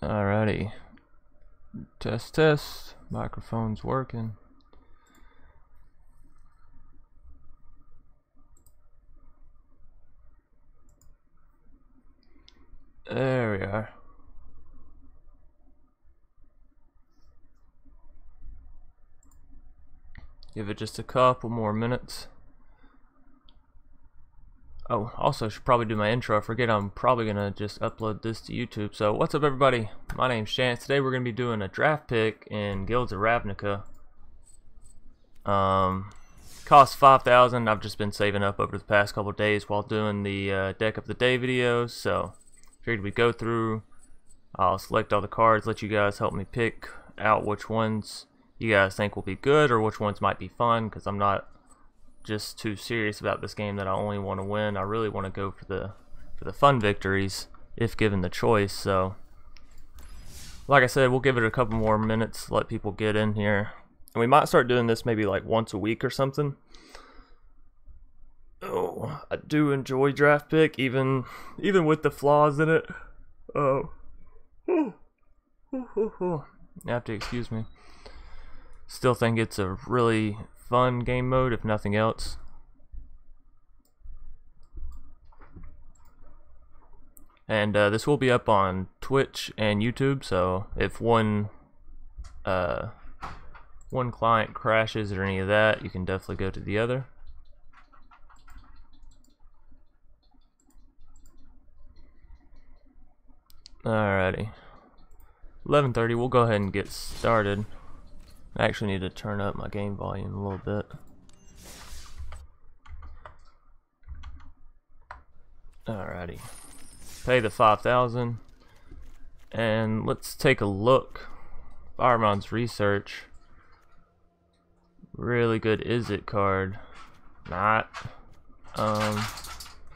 Alrighty. Test, test. Microphone's working. There we are. Give it just a couple more minutes. Oh, also I should probably do my intro. I forget I'm probably gonna just upload this to YouTube. So what's up everybody? My name's Chance. Today we're gonna be doing a draft pick in Guilds of Ravnica. Cost 5,000. I've just been saving up over the past couple days while doing the deck of the day videos. So figured we'd go through. I'll select all the cards, let you guys help me pick out which ones you guys think will be good or which ones might be fun, because I'm not just too serious about this game that I only want to win. I really want to go for the fun victories if given the choice. So like I said, we'll give it a couple more minutes, let people get in here, and we might start doing this maybe like once a week or something. Oh, I do enjoy draft pick, even with the flaws in it. Oh, you have to excuse me. Still think it's a really fun game mode, if nothing else. And this will be up on Twitch and YouTube, so if one client crashes or any of that, you can definitely go to the other. Alrighty, 11:30. We'll go ahead and get started. I actually need to turn up my game volume a little bit. Alrighty, pay the 5,000, and let's take a look. Firemon's Research, really good is it card. Not.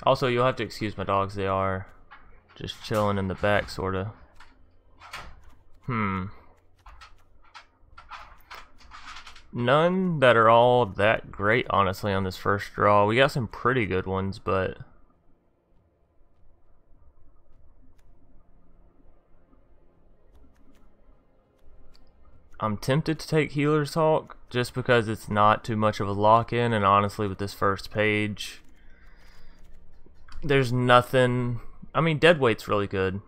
Also, you'll have to excuse my dogs. They are just chilling in the back, sorta. None that are all that great, honestly, on this first draw. We got some pretty good ones, but I'm tempted to take Healer's Hawk just because it's not too much of a lock-in, and honestly, with this first page, there's nothing. I mean, Deadweight's really good.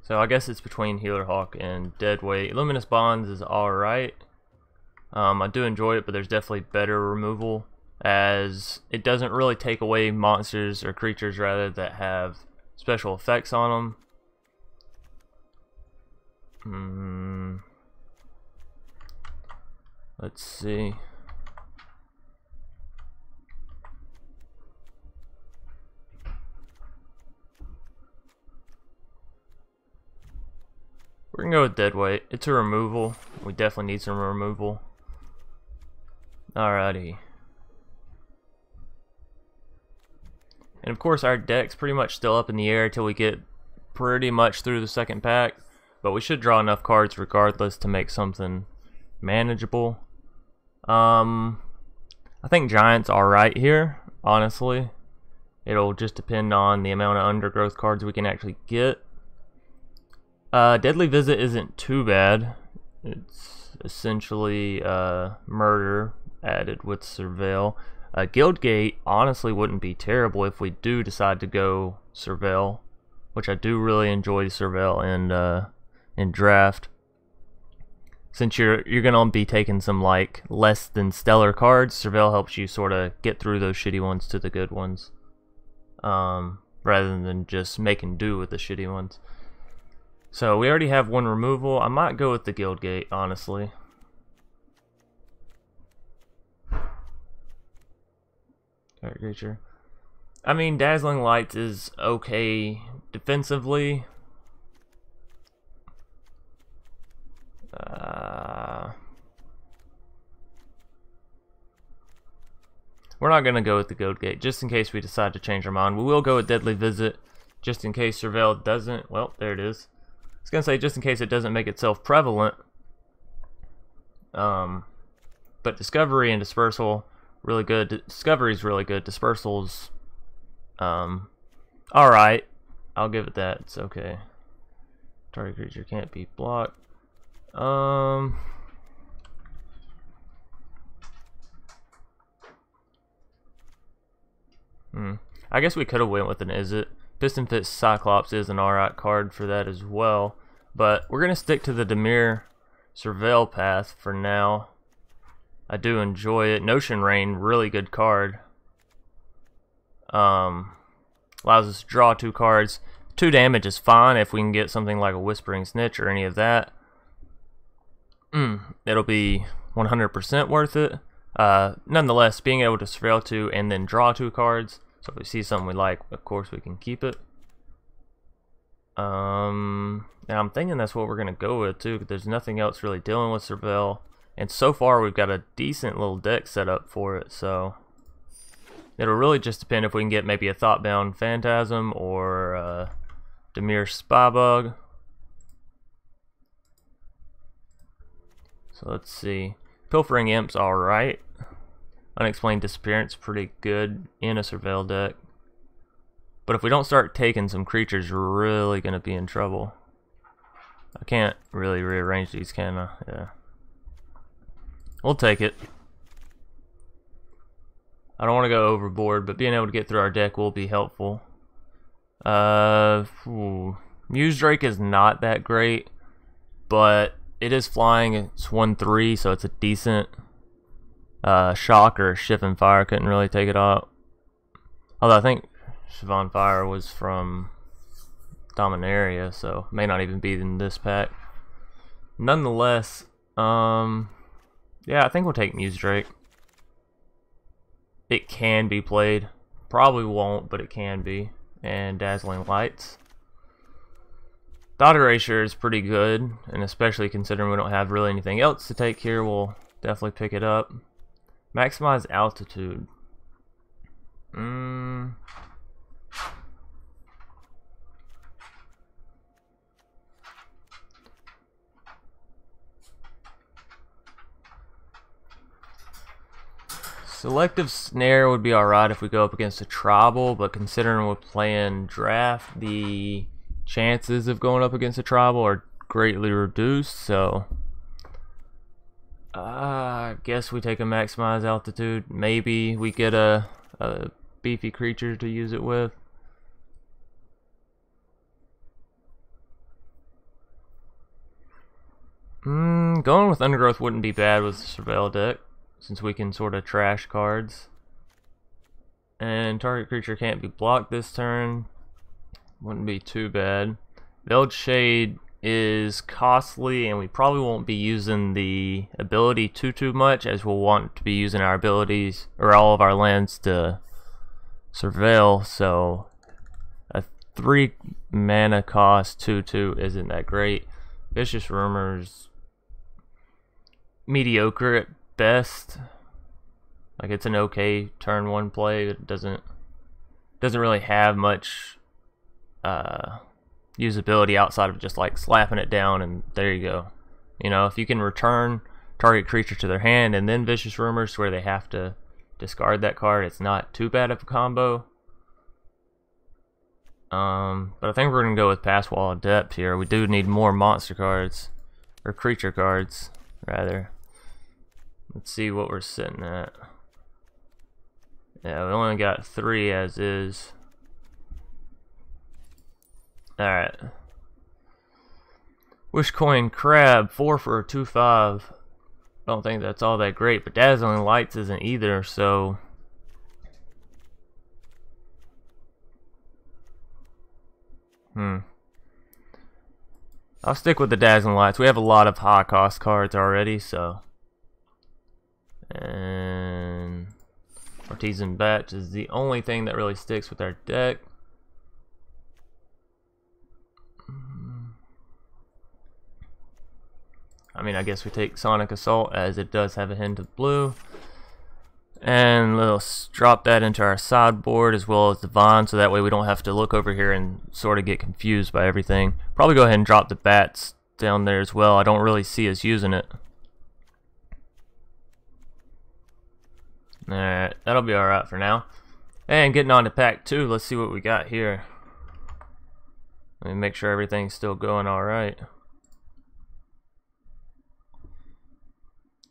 So I guess it's between Healer Hawk and Deadweight. Luminous Bonds is alright. I do enjoy it, but there's definitely better removal, as it doesn't really take away monsters, or creatures rather, that have special effects on them. Let's see. We're gonna go with Deadweight. It's a removal. We definitely need some removal. Alrighty. And of course our deck's pretty much still up in the air until we get pretty much through the second pack. But we should draw enough cards regardless to make something manageable. I think Giant's alright here, honestly. It'll just depend on the amount of undergrowth cards we can actually get. Deadly Visit isn't too bad. It's essentially murder added with Surveil. Guildgate honestly wouldn't be terrible if we do decide to go Surveil, which I do really enjoy Surveil in draft. Since you're gonna be taking some like less than stellar cards, Surveil helps you sort of get through those shitty ones to the good ones, rather than just making do with the shitty ones. So we already have one removal. I might go with the Guildgate, honestly. Target creature. I mean, Dazzling Lights is okay defensively. We're not gonna go with the Guildgate, just in case we decide to change our mind. We will go with Deadly Visit, just in case Surveil doesn't. Well, there it is. I was gonna say, just in case it doesn't make itself prevalent. But Discovery and Dispersal, really good. Discovery's really good. Dispersal's alright. I'll give it that. It's okay. Target creature can't be blocked. I guess we could have went with an Is It. Piston Fit Cyclops is an alright card for that as well. But we're going to stick to the Dimir Surveil path for now. I do enjoy it. Notion Rain, really good card. Allows us to draw 2 cards. 2 damage is fine if we can get something like a Whispering Snitch or any of that. It'll be 100% worth it. Nonetheless, being able to surveil 2 and then draw 2 cards. So if we see something we like, of course we can keep it. Now I'm thinking that's what we're going to go with too, because there's nothing else really dealing with surveil. And so far we've got a decent little deck set up for it, so it'll really just depend if we can get maybe a Thoughtbound Phantasm or Dimir Spybug. So let's see. Pilfering Imp's alright. Unexplained Disappearance pretty good in a surveil deck. But if we don't start taking some creatures, we're really going to be in trouble. I can't really rearrange these, can I? Yeah. We'll take it. I don't want to go overboard, but being able to get through our deck will be helpful. Muse Drake is not that great, but it is flying. It's 1/3, so it's a decent shock, or Shivan Fire couldn't really take it out. Although I think Shivan Fire was from Dominaria, so may not even be in this pack. Nonetheless, yeah, I think we'll take Muse Drake. It can be played. Probably won't, but it can be. And Dazzling Lights. Thought Erasure is pretty good, and especially considering we don't have really anything else to take here, we'll definitely pick it up. Maximize Altitude. Selective Snare would be alright if we go up against a tribal, but considering we're playing draft, the chances of going up against a tribal are greatly reduced, so I guess we take a Maximize Altitude. Maybe we get a beefy creature to use it with. Going with Undergrowth wouldn't be bad with the Surveil deck, since we can sort of trash cards. And target creature can't be blocked this turn. Wouldn't be too bad. Veiled Shade is costly, and we probably won't be using the ability too much, as we'll want to be using our abilities, or all of our lands, to surveil, so a 3 mana cost 2/2 isn't that great. Vicious Rumors, mediocre at best. Like, it's an okay turn 1 play. It doesn't really have much usability outside of just like slapping it down and there you go. You know, if you can return target creature to their hand and then Vicious Rumors where they have to discard that card, it's not too bad of a combo. But I think we're gonna go with Pass Wall of Depth here. We do need more monster cards, or creature cards rather. Let's see what we're sitting at. Yeah, we only got 3 as is. Alright. Wishcoin Crab, 4 for a 2/5. Don't think that's all that great, but Dazzling Lights isn't either, so I'll stick with the Dazzling Lights. We have a lot of high cost cards already, so. And Artisan Batch is the only thing that really sticks with our deck. I mean, I guess we take Sonic Assault, as it does have a hint of blue. And let's drop that into our sideboard, as well as Divine, so that way we don't have to look over here and sort of get confused by everything. Probably go ahead and drop the Bats down there as well. I don't really see us using it. Alright, that'll be alright for now. And getting on to pack 2, let's see what we got here. Let me make sure everything's still going alright.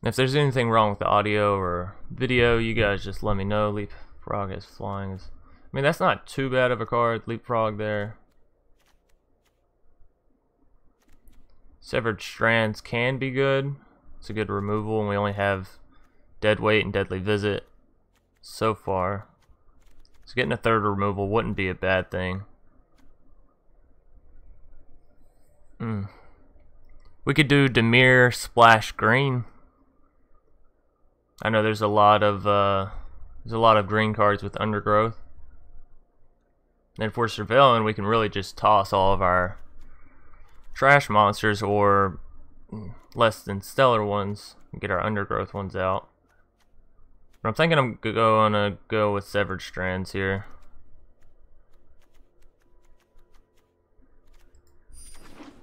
If there's anything wrong with the audio or video, you guys just let me know. Leapfrog is flying. I mean, that's not too bad of a card. Leapfrog there. Severed Strands can be good. It's a good removal, and we only have Dead Weight and Deadly Visit so far. So getting a third removal wouldn't be a bad thing. We could do Dimir Splash Green. I know there's a lot of green cards with Undergrowth. And if we're surveilling, we can really just toss all of our trash monsters or less than stellar ones and get our Undergrowth ones out. But I'm thinking I'm gonna go with Severed Strands here.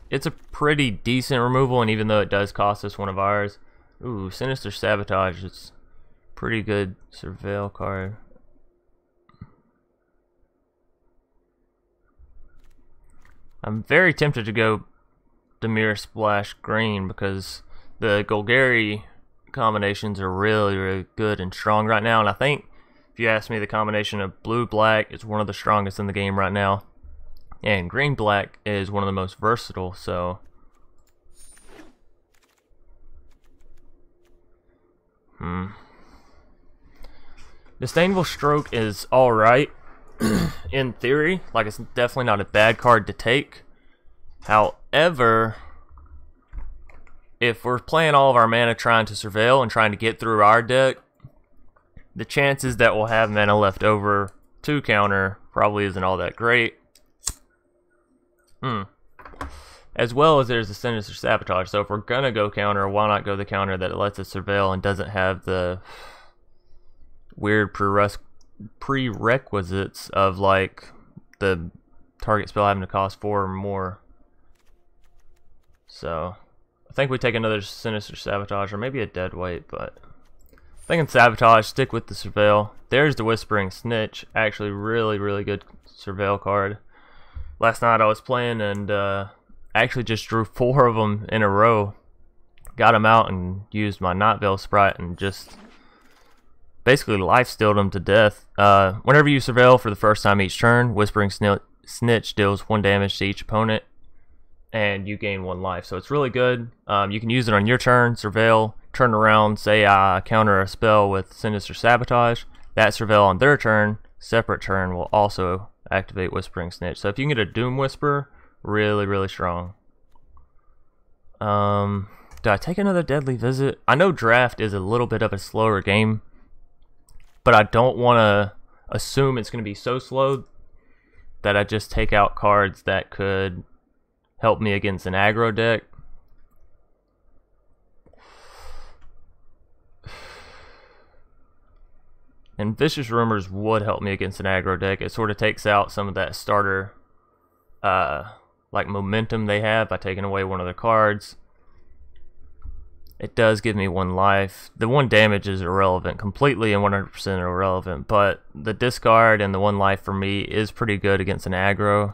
It's a pretty decent removal, and even though it does cost us one of ours, ooh, Sinister Sabotage. It's pretty good surveil card. I'm very tempted to go Dimir Splash Green because the Golgari combinations are really, really good and strong right now. And I think, if you ask me, the combination of blue-black is one of the strongest in the game right now. And green-black is one of the most versatile, so... Disdainful Stroke is alright, in theory. Like, it's definitely not a bad card to take. However, if we're playing all of our mana trying to surveil and trying to get through our deck, the chances that we'll have mana left over to counter probably isn't all that great. As well as there's the Sinister Sabotage. So if we're gonna go counter, why not go the counter that lets us surveil and doesn't have the weird prerequisites of like the target spell having to cost 4 or more. So I think we take another Sinister Sabotage or maybe a Dead Weight, but I'm thinking Sabotage, stick with the surveil. There's the Whispering Snitch, actually really, really good surveil card. Last night I was playing and actually just drew 4 of them in a row. Got them out and used my Night Veil Sprite and just basically life-stealed them to death. Whenever you surveil for the first time each turn, Whispering Snitch deals 1 damage to each opponent, and you gain 1 life. So it's really good. You can use it on your turn, surveil, turn around, say I counter a spell with Sinister Sabotage. That surveil on their turn, separate turn, will also activate Whispering Snitch. So if you can get a Doom Whisper, really, really strong. Do I take another Deadly Visit? I know Draft is a little bit of a slower game, but I don't want to assume it's going to be so slow that I just take out cards that could help me against an aggro deck. And Vicious Rumors would help me against an aggro deck. It sort of takes out some of that starter like momentum they have by taking away one of their cards. It does give me 1 life. The 1 damage is irrelevant, completely and 100% irrelevant, but the discard and the 1 life for me is pretty good against an aggro.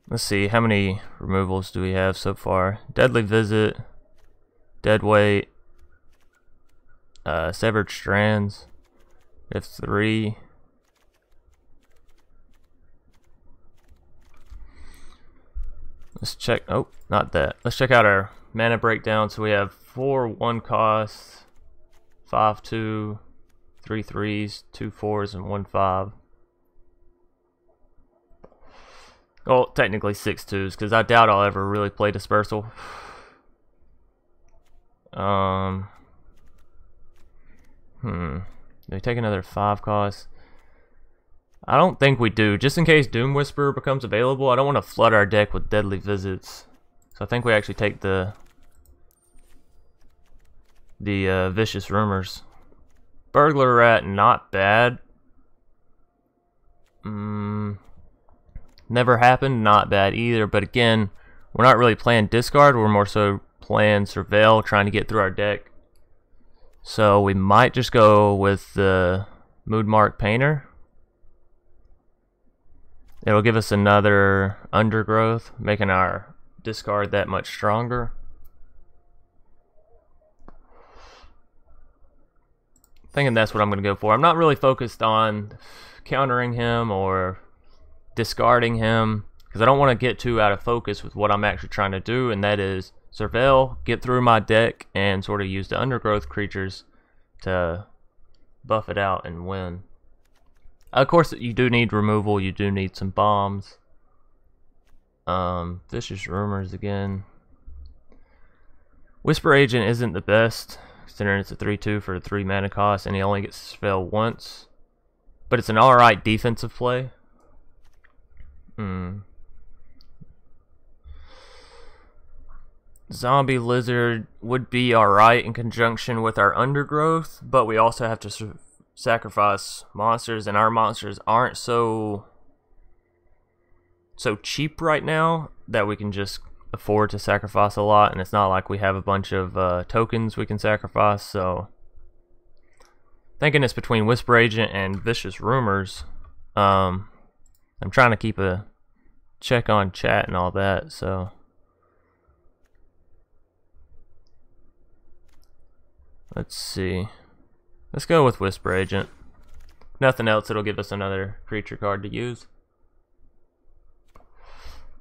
Let's see, how many removals do we have so far? Deadly Visit, Dead Weight, Severed Strands. We have 3. Let's check, oh, not that. Let's check out our mana breakdown. So we have 4 1 cost, 5 2, 3 3s, 2 4s, and 1 5. Well, technically 6 2s, because I doubt I'll ever really play Dispersal. Do we take another 5 cost? I don't think we do. Just in case Doom Whisperer becomes available, I don't want to flood our deck with Deadly Visits. So I think we actually take the Vicious Rumors. Burglar Rat, not bad. Never happened, not bad either. But again, we're not really playing discard. We're more so playing surveil, trying to get through our deck. So we might just go with the Moodmark Painter. It'll give us another undergrowth, making our discard that much stronger. Thinking that's what I'm going to go for. I'm not really focused on countering him or discarding him, because I don't want to get too out of focus with what I'm actually trying to do, and that is surveil, get through my deck, and sort of use the undergrowth creatures to buff it out and win. Of course, you do need removal, you do need some bombs. Vicious Rumors again. Whisper Agent isn't the best, considering it's a 3/2 for a 3 mana cost, and he only gets surveil once. But it's an alright defensive play. Zombie Lizard would be alright in conjunction with our undergrowth, but we also have to sacrifice monsters, and our monsters aren't so cheap right now that we can just afford to sacrifice a lot, and it's not like we have a bunch of tokens we can sacrifice. So thinking it's between Whisper Agent and Vicious Rumors. I'm trying to keep a check on chat and all that, so let's see. Let's go with Whisper Agent. Nothing else, it'll give us another creature card to use.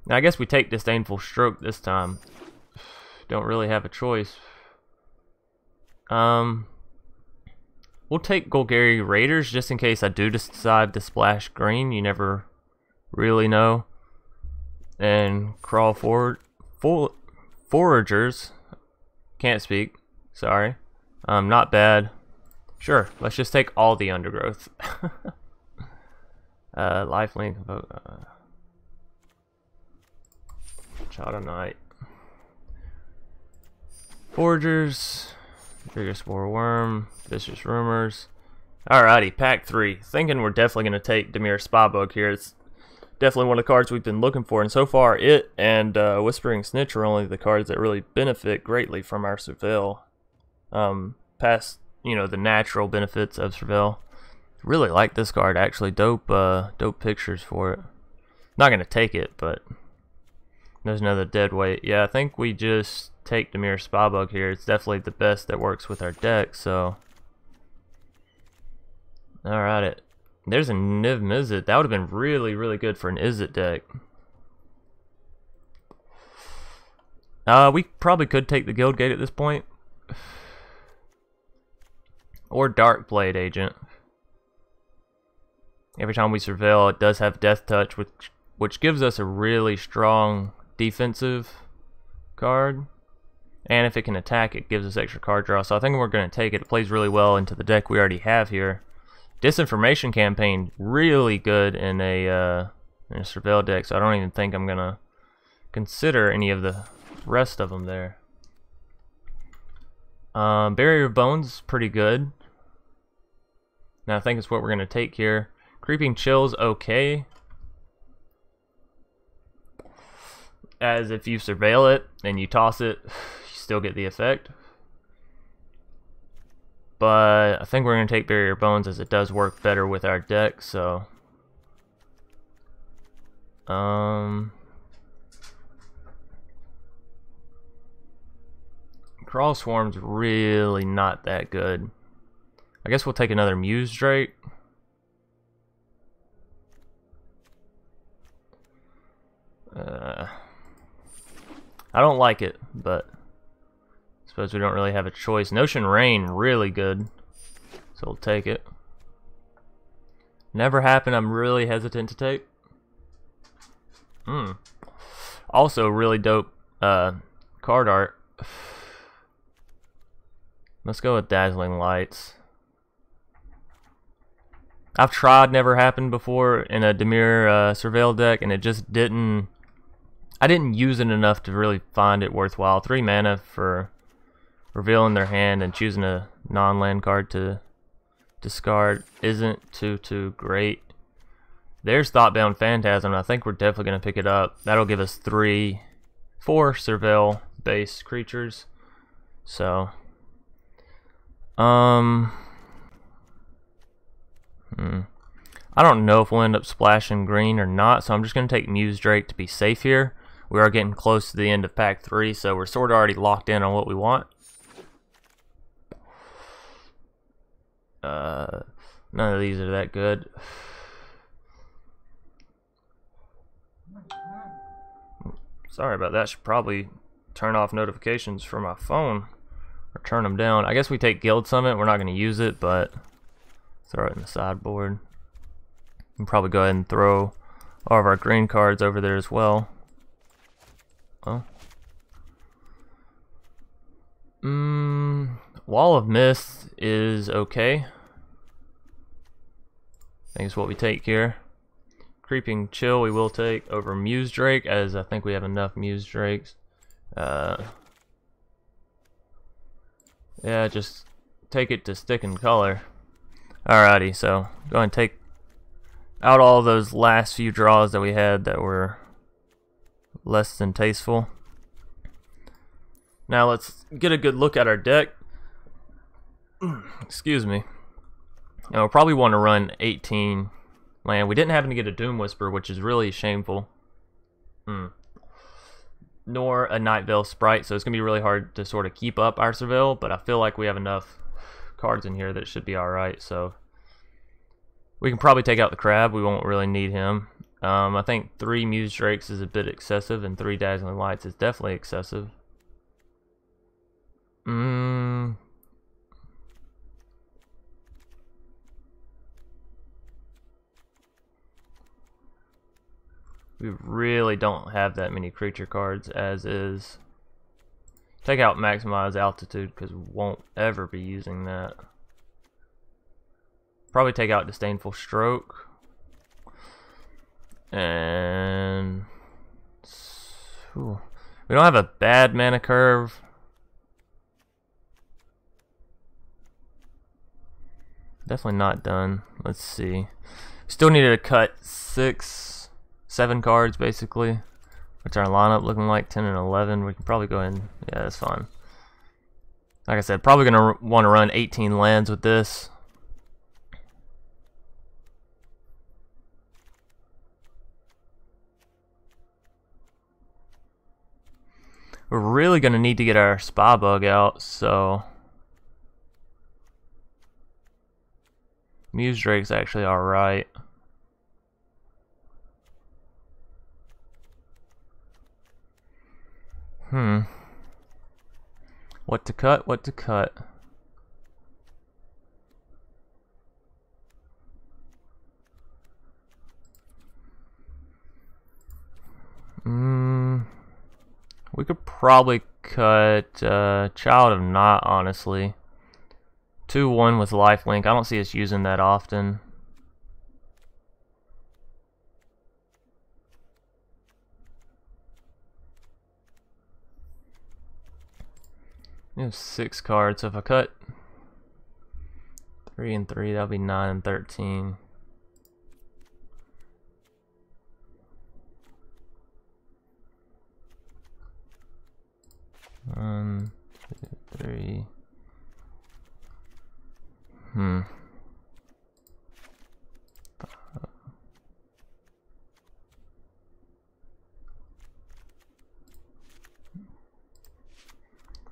Now I guess we take Disdainful Stroke this time. Don't really have a choice. We'll take Golgari Raiders just in case I do decide to splash green. You never really know. And Crawl Forward. Foragers. Can't speak. Sorry. Not bad. Sure, let's just take all the undergrowth. Lifelink. Shadow Knight. Foragers. Bigger Spore Worm. Vicious Rumors. Alrighty, pack 3. Thinking we're definitely going to take Dimir Spybug here. It's definitely one of the cards we've been looking for, and so far it and Whispering Snitch are only the cards that really benefit greatly from our surveil. Past, you know, the natural benefits of surveil. Really like this card, actually. Dope pictures for it. Not going to take it, but there's another dead weight. Yeah, I think we just take Dimir Spybug here. It's definitely the best that works with our deck, so. Alright, there's a Niv Mizzet. That would have been really, really good for an Izzet deck. We probably could take the Guild Gate at this point. Or Darkblade Agent. Every time we surveil, it does have Death Touch, which gives us a really strong defensive card. And if it can attack, it gives us extra card draw. So I think we're going to take it. It plays really well into the deck we already have here. Disinformation Campaign, really good in a surveil deck. So I don't even think I'm going to consider any of the rest of them there. Barrier of Bones, pretty good. Now I think it's what we're going to take here. Creeping Chill's okay, as if you surveil it and you toss it, you still get the effect. But I think we're going to take Barrier of Bones as it does work better with our deck, so. Crawl Swarm's really not that good. I guess we'll take another Muse Drake. I don't like it, but I suppose we don't really have a choice. Notion Rain, really good, so we'll take it. Never Happened, I'm really hesitant to take. Also really dope card art. Let's go with Dazzling Lights. I've tried Never Happened before in a Dimir surveil deck, and it just didn't. I didn't use it enough to really find it worthwhile. 3 mana for revealing their hand and choosing a non-land card to discard isn't too great. There's Thoughtbound Phantasm. I think we're definitely going to pick it up. That'll give us 4 surveil based creatures. So I don't know if we'll end up splashing green or not, so I'm just going to take Muse Drake to be safe here. We are getting close to the end of pack 3, so we're sort of already locked in on what we want. None of these are that good. Sorry about that. Should probably turn off notifications for my phone or turn them down. I guess we take Guild Summit. We're not going to use it, but throw it in the sideboard. And probably go ahead and throw all of our green cards over there as well. Oh. Wall of Mist is okay. I think it's what we take here. Creeping Chill we will take over Muse Drake, as I think we have enough Muse Drakes. Yeah, just take it to stick and color. Alrighty, so go ahead and take out all those last few draws that we had that were less than tasteful. Now let's get a good look at our deck. Excuse me. Now we'll probably want to run 18 land. We didn't happen to get a Doom Whisper, which is really shameful. Nor a Night Veil Sprite, so it's going to be really hard to sort of keep up our Surveil, but I feel like we have enough cards in here that should be alright, so we can probably take out the Crab. We won't really need him. I think 3 Muse Drakes is a bit excessive, and 3 Dazzling Lights is definitely excessive. We really don't have that many creature cards as is. Take out Maximize Altitude because we won't ever be using that. Probably take out Disdainful Stroke. And we don't have a bad mana curve. Definitely not done. Let's see. Still needed to cut 7 cards basically. What's our lineup looking like? 10 and 11. We can probably go in. Yeah, that's fine. Like I said, probably gonna want to run 18 lands with this. We're really gonna need to get our Spy Bug out, so Muse Drake's actually alright. What to cut? What to cut? We could probably cut Child of Not, honestly. 2/1 with lifelink. I don't see us using that often. We have 6 cards, so if I cut 3 and 3, that'll be 9 and 13. One, 2, 3.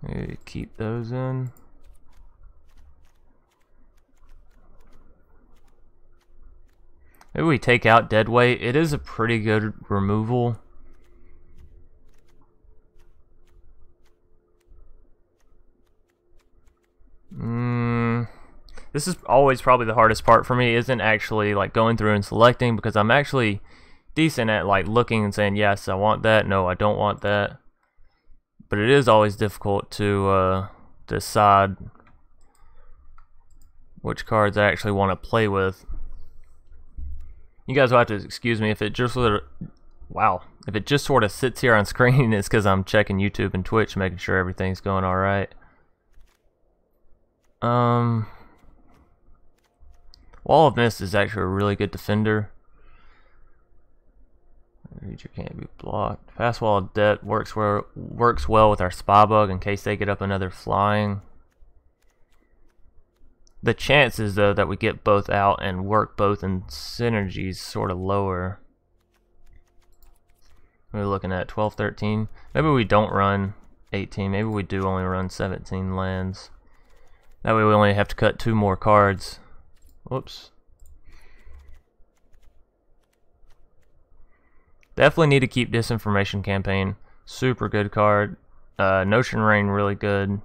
Maybe keep those in. Maybe we take out Deadweight. It is a pretty good removal. This is always probably the hardest part for me, isn't actually like going through and selecting, because I'm actually decent at like looking and saying yes, I want that, no, I don't want that. But it is always difficult to decide which cards I actually want to play with. You guys will have to excuse me if it just sort of sits here on screen. It's because I'm checking YouTube and Twitch, making sure everything's going all right. Wall of Mist is actually a really good defender. Creature can't be blocked. Fast Wall of Death works well with our Spy Bug in case they get up another flying. The chances, though, that we get both out and work both in synergies sort of lower. We're looking at 12, 13. Maybe we don't run 18. Maybe we do only run 17 lands. That way we only have to cut 2 more cards. Whoops. Definitely need to keep Disinformation Campaign. Super good card. Notion Rain, really good.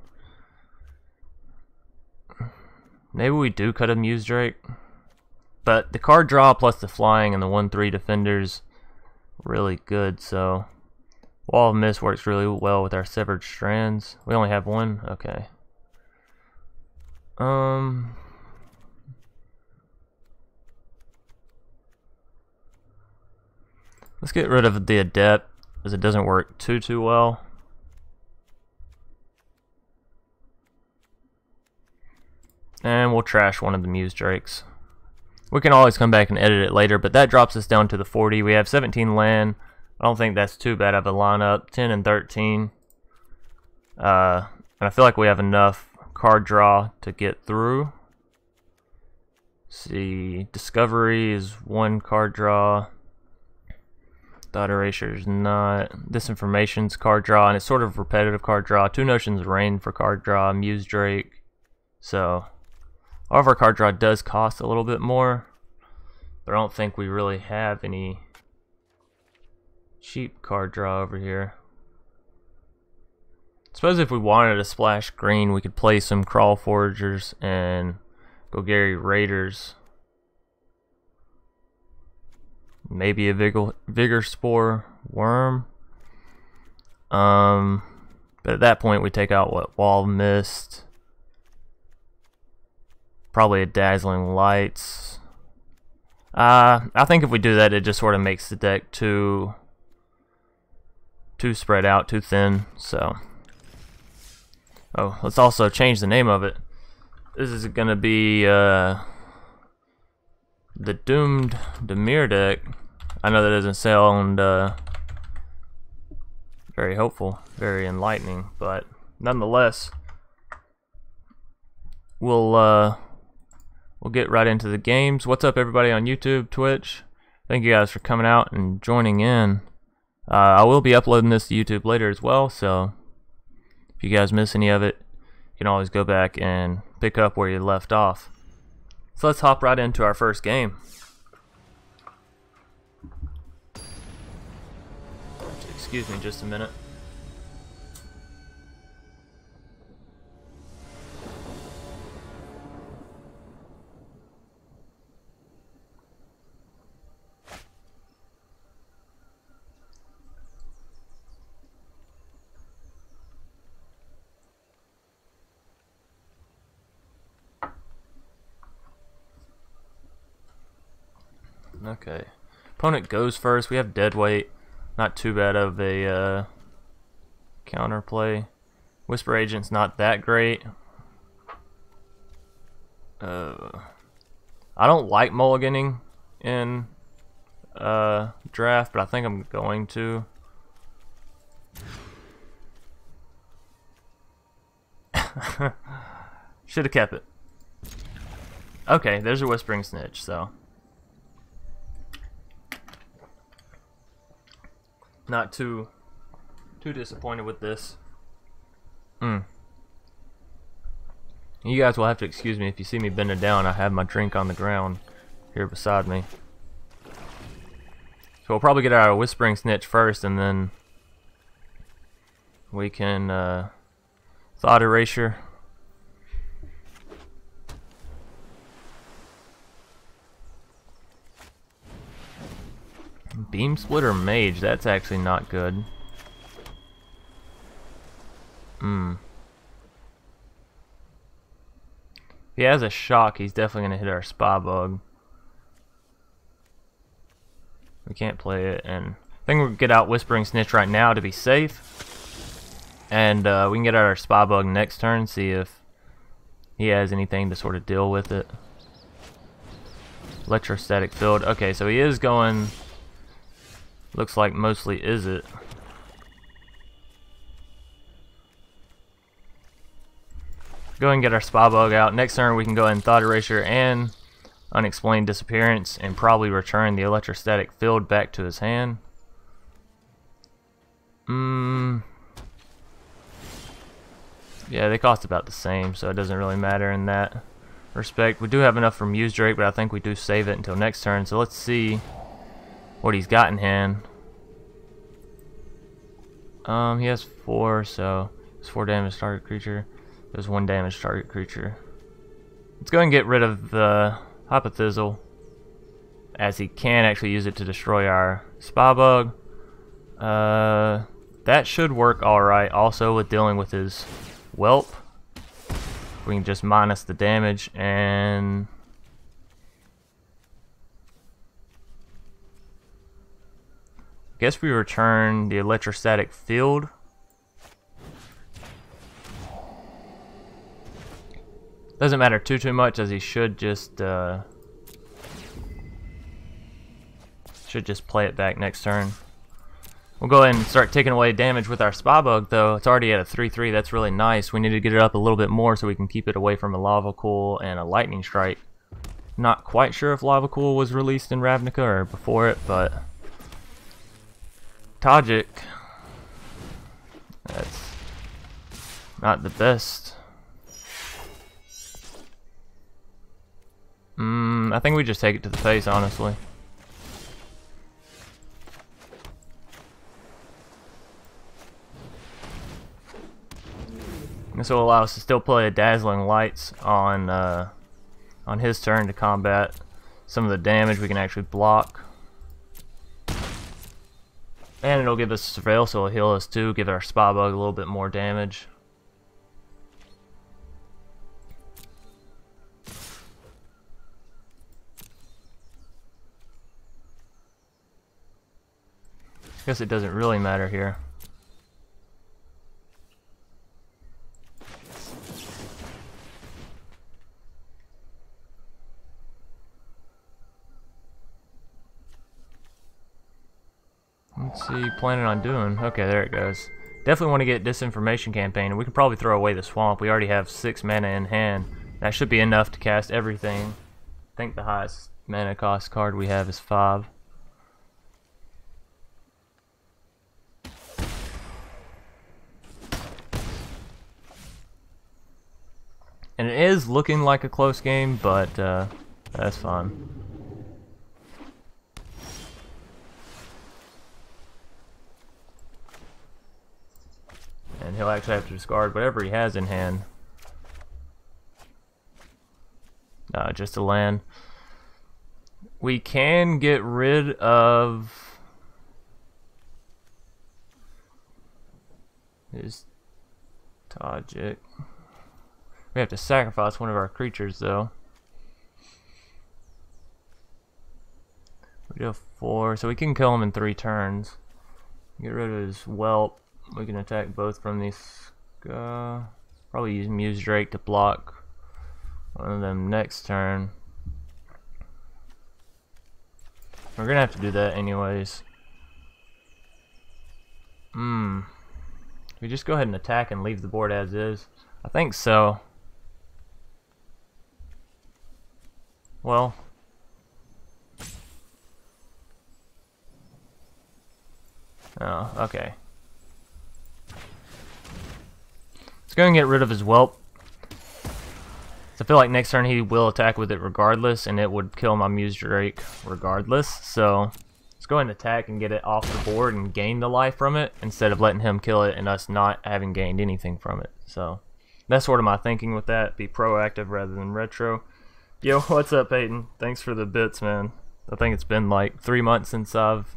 Maybe we do cut a Muse Drake. But the card draw plus the flying and the 1/3 defenders, really good. So Wall of Mist works really well with our Severed Strands. We only have one? Okay. Let's get rid of the Adept, as it doesn't work too well. And we'll trash one of the Muse Drakes. We can always come back and edit it later, but that drops us down to the 40. We have 17 land. I don't think that's too bad of a lineup. 10 and 13. And I feel like we have enough card draw to get through. See, Discovery is 1 card draw. Thought Erasure is not. Disinformation's card draw, and it's sort of repetitive card draw. 2 Notions Rain for card draw. Muse Drake. So all of our card draw does cost a little bit more, but I don't think we really have any cheap card draw over here. Suppose if we wanted to splash green, we could play some Crawl Foragers and Golgari Raiders. Maybe a Vigor Spore Worm. But at that point we take out what? Wall of Mist. Probably a Dazzling Lights. I think if we do that, it just sort of makes the deck too spread out, too thin. So, oh, let's also change the name of it. This is gonna be the Doomed Dimir deck. I know that doesn't sound very hopeful, very enlightening, but nonetheless, we'll get right into the games. What's up, everybody on YouTube, Twitch? Thank you guys for coming out and joining in. I will be uploading this to YouTube later as well, so if you guys miss any of it, you can always go back and pick up where you left off. So let's hop right into our first game. Excuse me just a minute. Okay. Opponent goes first. We have Deadweight. Not too bad of a counterplay. Whisper Agent's not that great. I don't like mulliganing in draft, but I think I'm going to. Should have kept it. Okay, there's a Whispering Snitch, so. Not too disappointed with this. You guys will have to excuse me if you see me bending down. I have my drink on the ground here beside me. So we'll probably get our Whispering Snitch first, and then we can Thought Erasure. Beam Splitter Mage, that's actually not good. If he has a shock, he's definitely going to hit our Spy Bug. We can't play it, and I think we'll get out Whispering Snitch right now to be safe. And we can get out our Spy Bug next turn, see if he has anything to sort of deal with it. Electrostatic Field. Okay, so he is going... Looks like mostly Izzet. Go ahead and get our Spy Bug out. Next turn we can go ahead and Thought Erasure and Unexplained Disappearance and probably return the Electrostatic Field back to his hand. Yeah, they cost about the same, so it doesn't really matter in that respect. We do have enough for Muse Drake, but I think we do save it until next turn, so let's see what he's got in hand. He has 4, so it's 4 damage target creature. There's 1 damage target creature. Let's go and get rid of the Hypothizzle, as he can actually use it to destroy our Spy Bug. That should work alright also with dealing with his Whelp. We can just minus the damage and I guess we return the Electrostatic Field. Doesn't matter too much, as he should just play it back next turn. We'll go ahead and start taking away damage with our Spy Bug, though. It's already at a 3/3. That's really nice. We need to get it up a little bit more so we can keep it away from a Lava Cool and a Lightning Strike. Not quite sure if Lava Cool was released in Ravnica or before it, but Tajik, that's not the best. I think we just take it to the face, honestly. This will allow us to still play a Dazzling Lights on his turn to combat some of the damage we can actually block. And it'll give us Surveil, so it'll heal us too, give our Spy Bug a little bit more damage. I guess it doesn't really matter here. What's he planning on doing? Okay, there it goes. Definitely want to get Disinformation Campaign. We can probably throw away the Swamp. We already have 6 mana in hand. That should be enough to cast everything. I think the highest mana cost card we have is 5. And it is looking like a close game, but that's fine. And he'll actually have to discard whatever he has in hand. Just a land. We can get rid of his Tajik. We have to sacrifice one of our creatures, though. We do have 4, so we can kill him in 3 turns. Get rid of his Whelp. We can attack both from these. Probably use Muse Drake to block one of them next turn. We're gonna have to do that anyways. We just go ahead and attack and leave the board as is? I think so. Well, oh, okay. Let's go and get rid of his Whelp. I feel like next turn he will attack with it regardless, and it would kill my Muse Drake regardless. So let's go ahead and attack and get it off the board and gain the life from it, instead of letting him kill it and us not having gained anything from it. So that's sort of my thinking with that. Be proactive rather than retro. Yo, what's up, Peyton? Thanks for the bits, man. I think it's been like 3 months since I've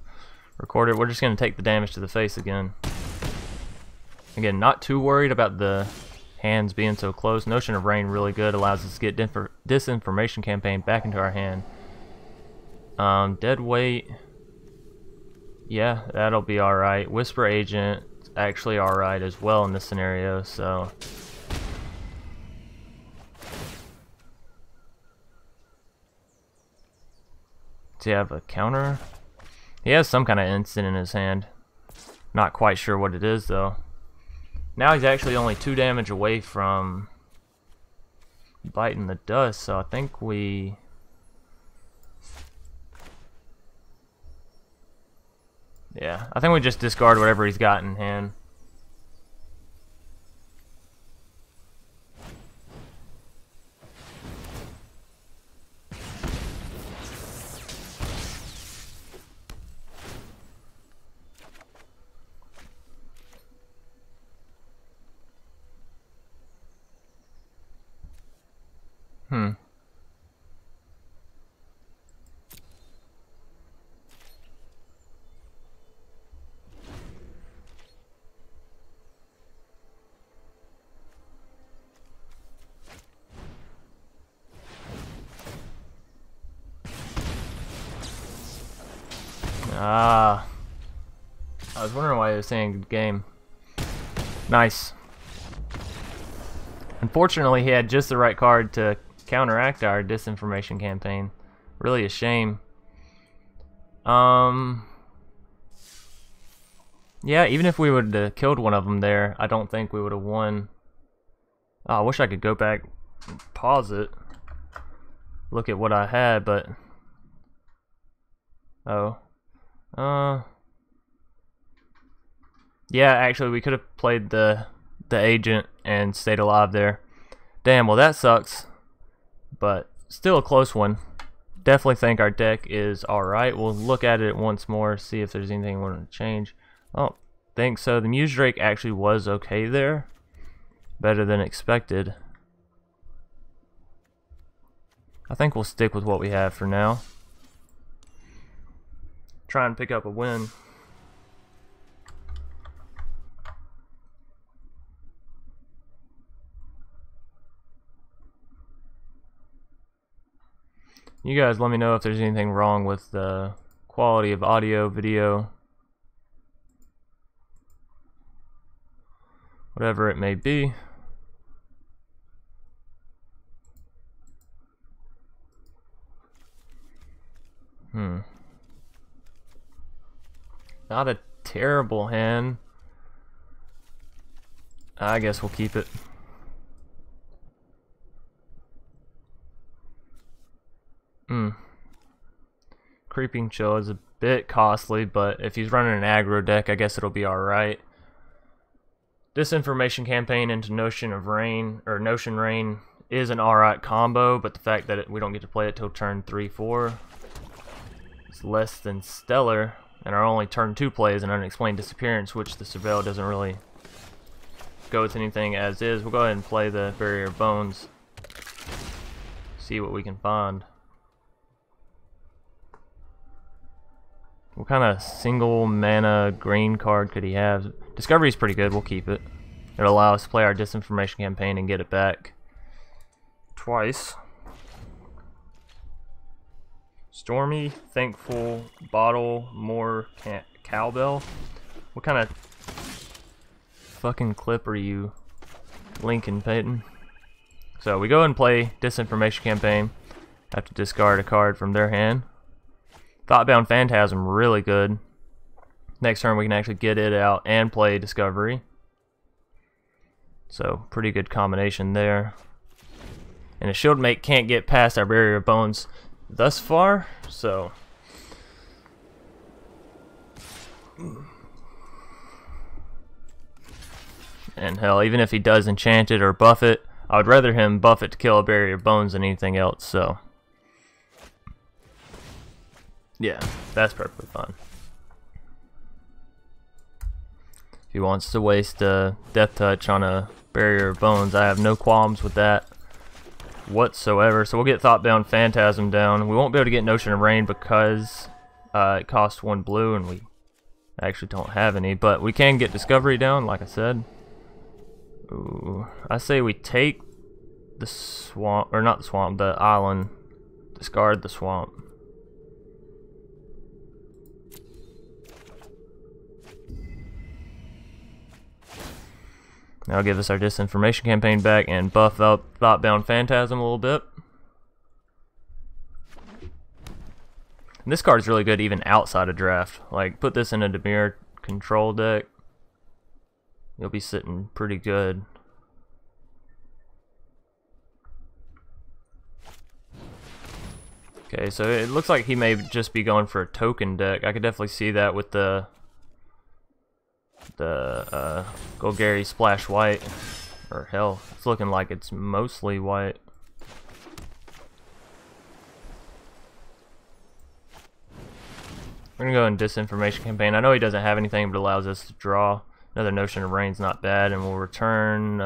recorded. We're just going to take the damage to the face again. Again, not too worried about the hands being so close. Notion of Rain really good. Allows us to get Disinformation Campaign back into our hand. Dead Weight. Yeah, that'll be alright. Whisper Agent actually alright as well in this scenario, so... Does he have a counter? He has some kind of instant in his hand. Not quite sure what it is, though. Now he's actually only 2 damage away from biting the dust, so I think we... Yeah, I think we just discard whatever he's got in hand. Ah, I was wondering why he was saying good game. Nice. Unfortunately, he had just the right card to counteract our disinformation campaign. Really a shame. Yeah, even if we would have killed one of them there, I don't think we would have won. Oh, I wish I could go back and pause it. Look at what I had, but... Oh. Yeah, actually, we could have played the agent and stayed alive there. Damn, well that sucks. But still a close one. Definitely think our deck is alright. We'll look at it once more, see if there's anything we want to change. Oh, think so. The Muse Drake actually was okay there. Better than expected. I think we'll stick with what we have for now. Try and pick up a win. You guys let me know if there's anything wrong with the quality of audio, video, whatever it may be. Not a terrible hand. I guess we'll keep it. Creeping Chill is a bit costly, but if he's running an aggro deck, I guess it'll be alright. Disinformation Campaign into Notion of Rain, or Notion Rain, is an alright combo, but the fact that we don't get to play it till turn 3-4 is less than stellar. And our only turn 2 play is an Unexplained Disappearance, which the Surveil doesn't really go with anything as is. We'll go ahead and play the Barrier of Bones. See what we can find. What kind of single mana green card could he have? Discovery's pretty good, we'll keep it. It'll allow us to play our Disinformation Campaign and get it back twice. Stormy, Thankful, Bottle, More, Cowbell. What kind of fucking clip are you, Lincoln Payton? So we go and play Disinformation Campaign. Have to discard a card from their hand. Thoughtbound Phantasm, really good. Next turn we can actually get it out and play Discovery. So pretty good combination there. And a Shieldmate can't get past our Barrier of Bones thus far, so and hell, even if he does enchant it or buff it, I would rather him buff it to kill a Barrier of Bones than anything else, so yeah, that's perfectly fine. If he wants to waste a Death Touch on a Barrier of Bones, I have no qualms with that whatsoever. So we'll get Thoughtbound Phantasm down. We won't be able to get Notion of Rain because it costs 1 blue and we actually don't have any, but we can get Discovery down, like I said. Ooh, I say we take the swamp, or not the swamp, the island, discard the swamp. That'll give us our Disinformation Campaign back and buff up Thoughtbound Phantasm a little bit. And this card's really good even outside of draft. Like, put this in a Dimir control deck, you'll be sitting pretty good. Okay, so it looks like he may just be going for a token deck. I could definitely see that with the Golgari Splash White. Or hell, it's looking like it's mostly white. We're gonna go in Disinformation Campaign. I know he doesn't have anything, but allows us to draw. Another Notion of Rain's not bad, and we'll return.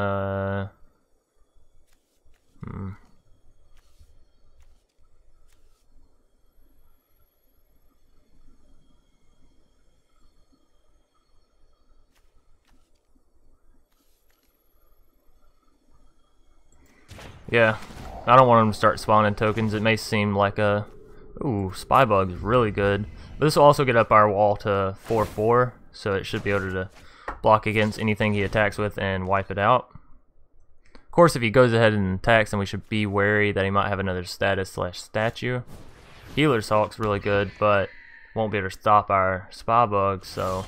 Yeah, I don't want him to start spawning tokens. It may seem like a... Ooh, Spybug's really good. But this will also get up our wall to 4/4, so it should be able to block against anything he attacks with and wipe it out. Of course, if he goes ahead and attacks, then we should be wary that he might have another status/statue. Healer's Hawk's really good, but won't be able to stop our Spybug, so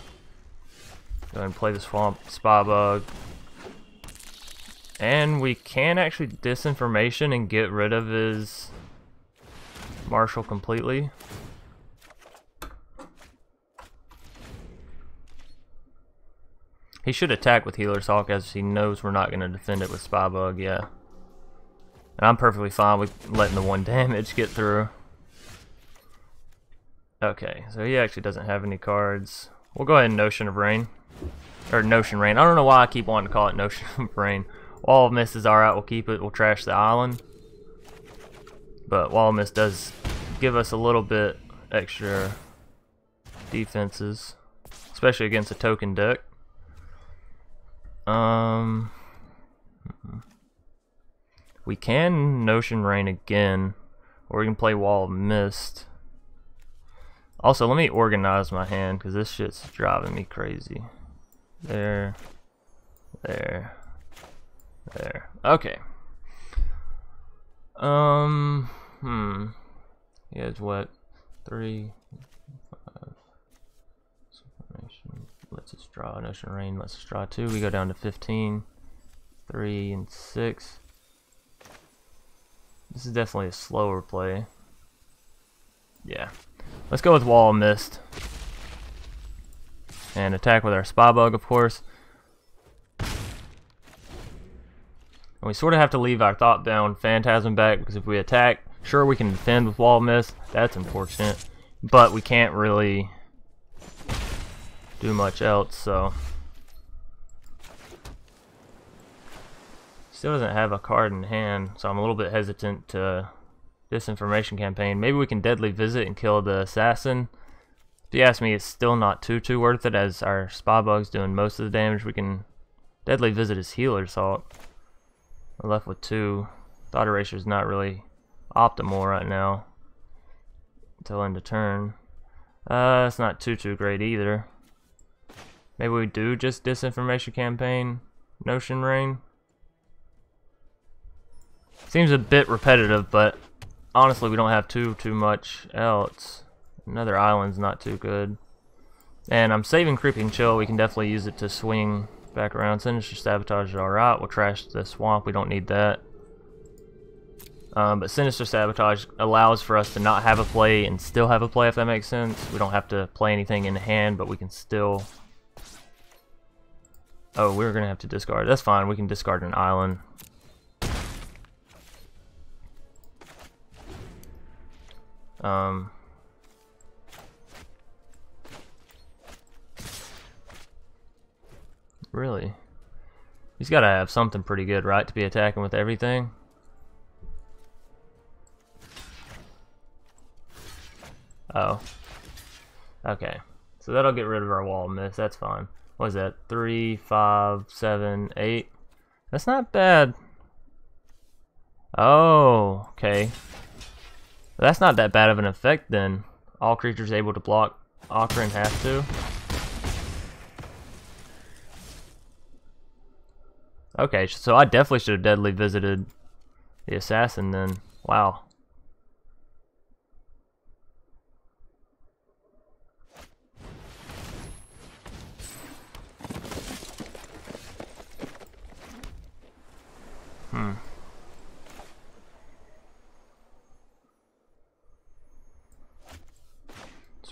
go ahead and play the Swamp Spybug. And we can actually Disinformation and get rid of his Marshal completely. He should attack with Healer's Hawk as he knows we're not going to defend it with Spybug, yeah. And I'm perfectly fine with letting the 1 damage get through. Okay, so he actually doesn't have any cards. We'll go ahead and Notion of Rain. Or Notion Rain. I don't know why I keep wanting to call it Notion of Rain. Wall of Mist is alright, we'll keep it, we'll trash the island. But Wall of Mist does give us a little bit extra defenses, especially against a token deck. We can Notion Rain again, or we can play Wall of Mist. Also, let me organize my hand, because this shit's driving me crazy. There. Okay. He has what? 3, 5. Let's just draw Notion Rain. Let's just draw 2. We go down to 15. 3 and 6. This is definitely a slower play. Yeah. Let's go with Wall of Mist. And attack with our Spybug, of course. And we sort of have to leave our Thought Bound Phantasm back, because if we attack, sure we can defend with Wall of Mist. That's unfortunate. But we can't really do much else, so. Still doesn't have a card in hand, so I'm a little bit hesitant to Disinformation Campaign. Maybe we can Deadly Visit and kill the Assassin. If you ask me, it's still not too worth it, as our Spybug's doing most of the damage. We can Deadly Visit his Healer's Hawk. We're left with 2. Thought Eraser's not really optimal right now until end of turn. It's not too great either. Maybe we do just Disinformation Campaign, Notion Rain. Seems a bit repetitive, but honestly we don't have too much else. Another island's not too good. And I'm saving Creeping Chill. We can definitely use it to swing back around. Sinister Sabotage is alright. We'll trash the swamp. We don't need that. But Sinister Sabotage allows for us to not have a play and still have a play, if that makes sense. We don't have to play anything in hand, but we can still... Oh, we're going to have to discard. That's fine. We can discard an island. Really? He's got to have something pretty good, right, to be attacking with everything? Oh. Okay. So that'll get rid of our Wall of Mist. That's fine. What is that? 3, 5, 7, 8. That's not bad. Oh, okay. That's not that bad of an effect then. All creatures able to block Ocarina have to. Okay, so I definitely should have Deadly Visited the Assassin then. Wow.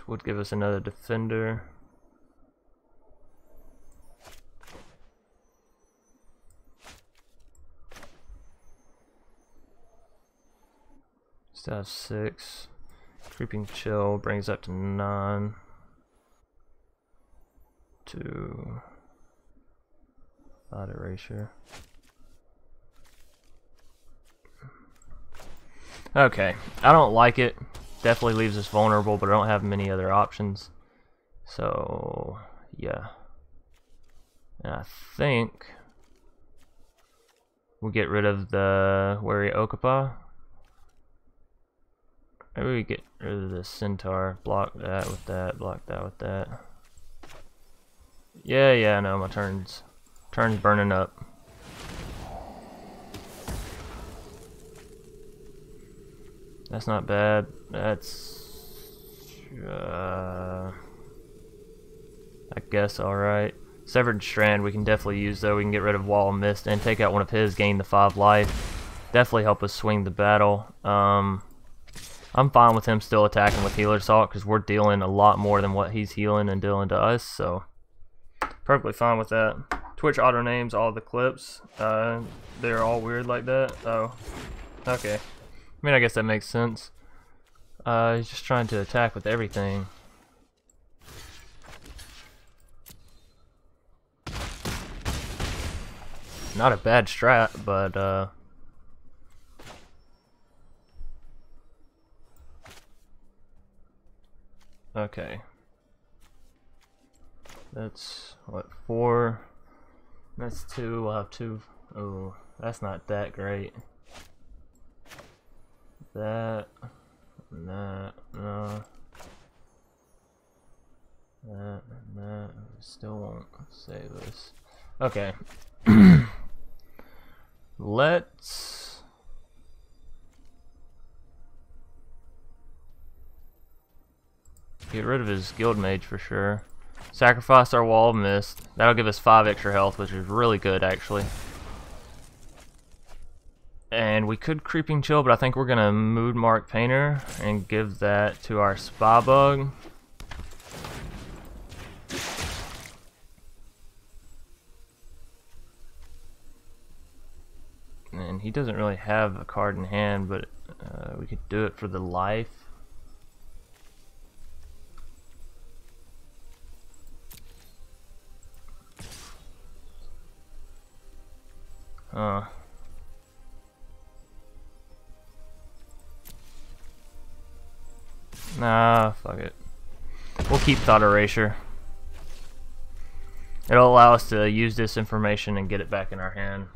would give us another defender. Still have 6. Creeping Chill brings up to 9. 2. Thought Erasure. Okay, I don't like it. Definitely leaves us vulnerable, but I don't have many other options. So, yeah. And I think we'll get rid of the Wary Okapa. Maybe we get rid of the Centaur. Block that with that, block that with that. Yeah, no, my turn's burning up. That's not bad. That's I guess alright. Severed Strand we can definitely use though. We can get rid of Wall of Mist and take out one of his, gain the 5 life. Definitely help us swing the battle. I'm fine with him still attacking with Healer Assault because we're dealing a lot more than what he's healing and dealing to us, so perfectly fine with that. Twitch auto names all the clips. They're all weird like that. Oh, okay. I mean, I guess that makes sense. He's just trying to attack with everything. Not a bad strat, but okay. That's what, 4? That's 2. We'll have 2. Oh, that's not that great. That, and that, no. That, and that. Still won't save us. Okay. Let's get rid of his Guild Mage for sure. Sacrifice our Wall of Mist. That'll give us 5 extra health, which is really good actually. And we could Creeping Chill, but I think we're gonna Mood Mark Painter and give that to our Spy Bug. And he doesn't really have a card in hand, but we could do it for the life. Nah, fuck it. We'll keep Thought Erasure. It'll allow us to use this information and get it back in our hand.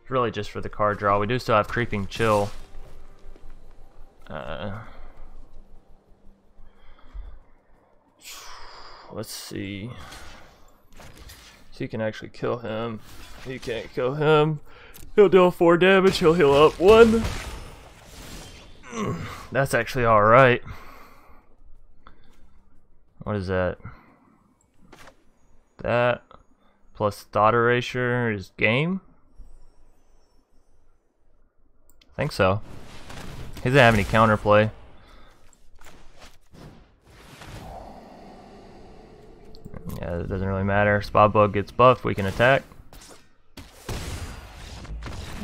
It's really just for the card draw. We do still have Creeping Chill. Let's see. So he can actually kill him. He can't kill him. He'll deal 4 damage. He'll heal up 1. That's actually alright. What is that? That plus Thought Erasure is game? I think so. He doesn't have any counterplay. Yeah, it doesn't really matter. Spy Bug gets buffed, we can attack.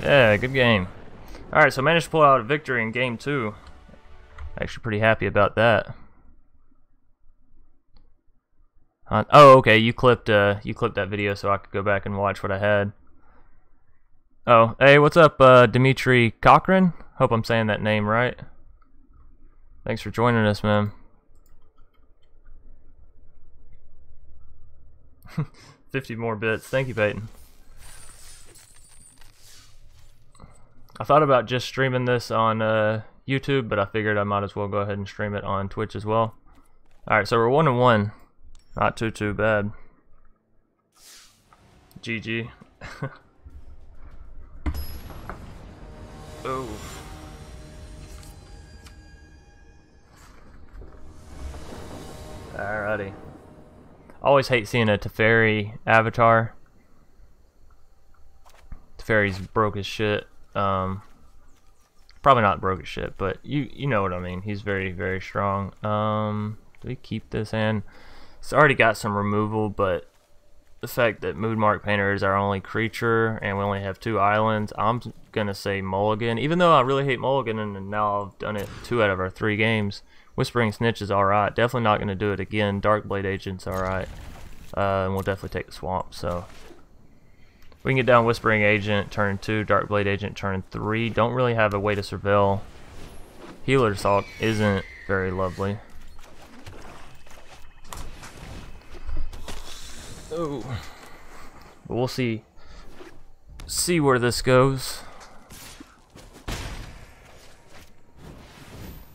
Yeah, good game. Alright, so managed to pull out a victory in game 2. Actually pretty happy about that. Oh, okay, you clipped that video so I could go back and watch what I had. Oh, hey, what's up, Dimitri Cochran? Hope I'm saying that name right. Thanks for joining us, man. 50 more bits. Thank you, Peyton. I thought about just streaming this on YouTube, but I figured I might as well go ahead and stream it on Twitch as well. Alright, so we're 1-1. Not too bad. GG. Oh. Alrighty. Always hate seeing a Teferi avatar. Teferi's broke as shit. Probably not broke as shit, but you know what I mean. He's very, very strong. Do we keep this in? It's already got some removal, but the fact that Moonmark Painter is our only creature and we only have 2 islands, I'm gonna say mulligan. Even though I really hate mulligan, and now I've done it 2 out of our 3 games. Whispering Snitch is alright. Definitely not gonna do it again. Darkblade Agent's alright. And we'll definitely take the swamp. So we can get down Whispering Agent turn 2, Darkblade Agent turn 3. Don't really have a way to surveil. Healer Assault isn't very lovely. Oh, but we'll see where this goes.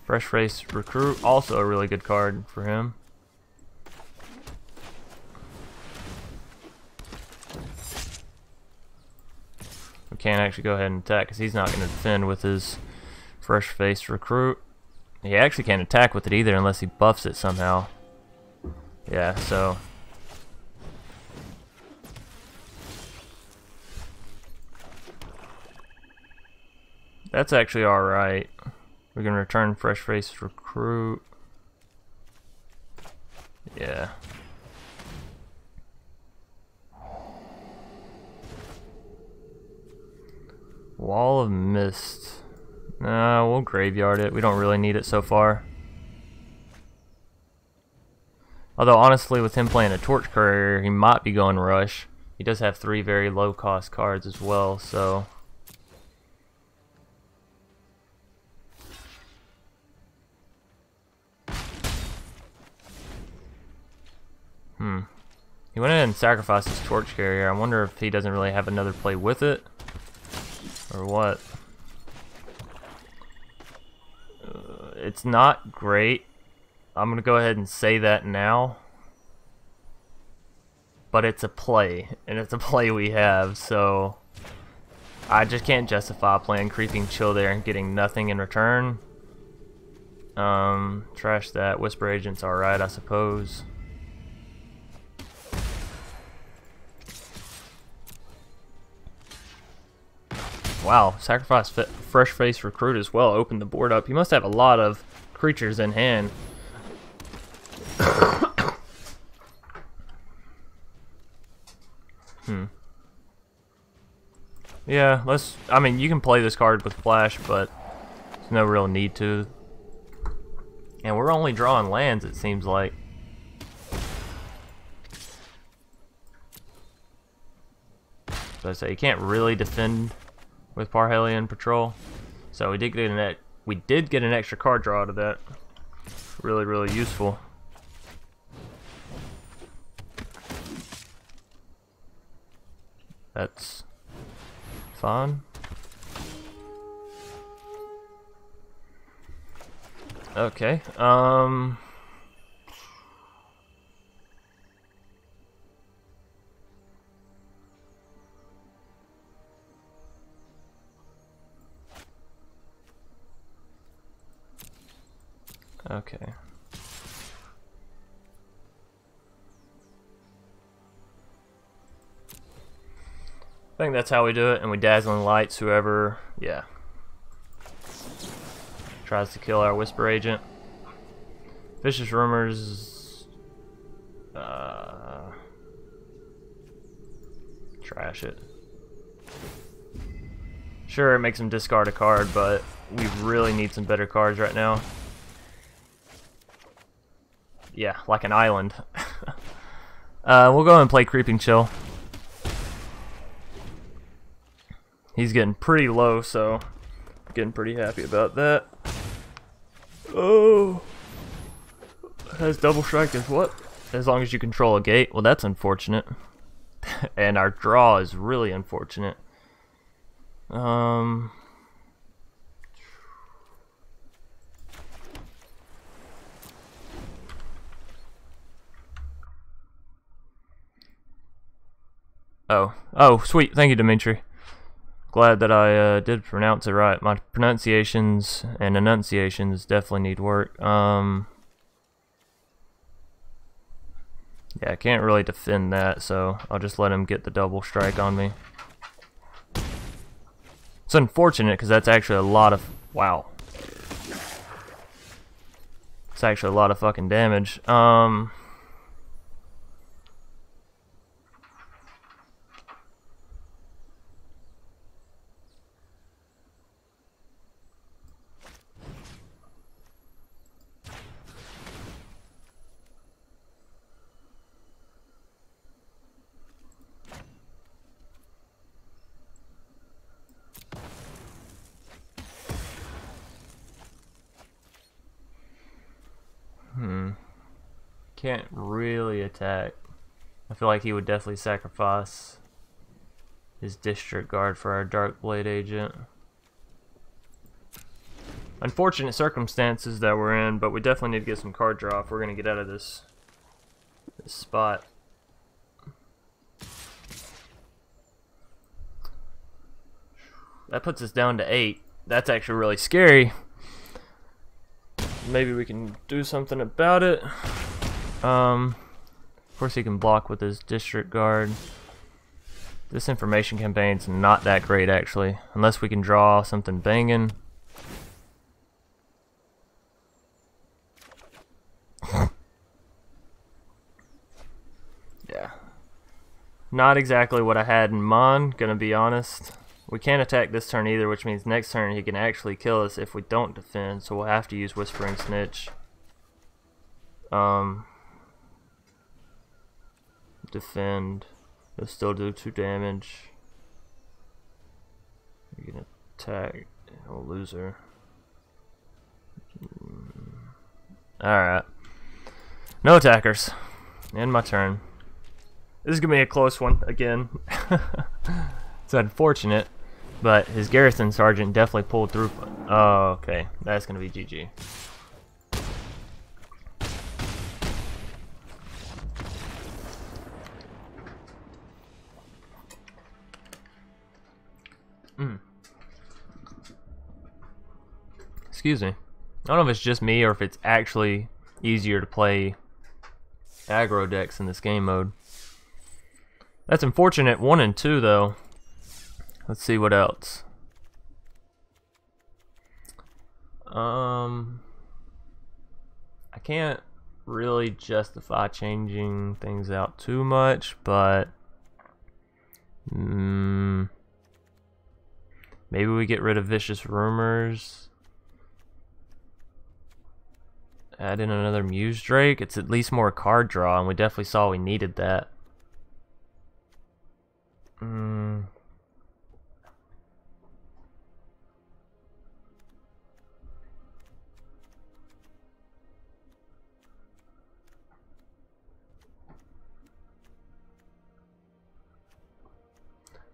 Fresh Face Recruit, also a really good card for him. We can't actually go ahead and attack because he's not going to defend with his Fresh Face Recruit. He actually can't attack with it either unless he buffs it somehow. Yeah, so that's actually alright. We're going to return Fresh Face Recruit. Yeah. Wall of Mist. Nah, we'll graveyard it. We don't really need it so far. Although, honestly, with him playing a Torch Courier, he might be going Rush. He does have 3 very low-cost cards as well, so he went ahead and sacrificed his Torch Carrier. I wonder if he doesn't really have another play with it, or what. It's not great. I'm gonna go ahead and say that now. But it's a play, and it's a play we have, so I just can't justify playing Creeping Chill there and getting nothing in return. Trash that. Whisper Agent's alright, I suppose. Wow, sacrifice Fresh Face Recruit as well. Open the board up. He must have a lot of creatures in hand. Yeah, I mean, you can play this card with Flash, but there's no real need to. And we're only drawing lands, it seems like. So I say you can't really defend with Parhelion Patrol. So we did get an extra card draw out of that. Really, really useful. That's fine. Okay. Okay. I think that's how we do it, and we Dazzling Lights whoever, yeah, tries to kill our Whisper Agent. Vicious Rumors, trash it. Sure, it makes him discard a card, but we really need some better cards right now. Yeah, like an island. We'll go and play Creeping Chill. He's getting pretty low, so getting pretty happy about that. Oh, has double strike as what? As long as you control a gate. Well, that's unfortunate. And our draw is really unfortunate. Oh, sweet. Thank you, Dimitri. Glad that I did pronounce it right. My pronunciations and enunciations definitely need work. Yeah, I can't really defend that, so I'll just let him get the double strike on me. It's unfortunate because that's actually a lot of Wow. It's actually a lot of fucking damage. Can't really attack. I feel like he would definitely sacrifice his district guard for our Dark Blade agent. Unfortunate circumstances that we're in, but we definitely need to get some card draw if we're gonna get out of this spot. That puts us down to 8. That's actually really scary. Maybe we can do something about it. Of course he can block with his district guard. This information campaign's not that great actually, unless we can draw something banging. Yeah. Not exactly what I had in mind, gonna be honest. We can't attack this turn either, which means next turn he can actually kill us if we don't defend, so we'll have to use Whispering Snitch. Defend. He'll still do 2 damage. You can attack. Oh, loser. Alright. No attackers. End my turn. This is going to be a close one again. It's unfortunate, but his Garrison Sergeant definitely pulled through. Oh, okay. That's going to be GG. Excuse me. I don't know if it's just me or if it's actually easier to play aggro decks in this game mode. That's unfortunate. 1 and 2 though. Let's see what else. I can't really justify changing things out too much, but maybe we get rid of Vicious Rumors. Add in another Muse Drake. It's at least more card draw, and we definitely saw we needed that.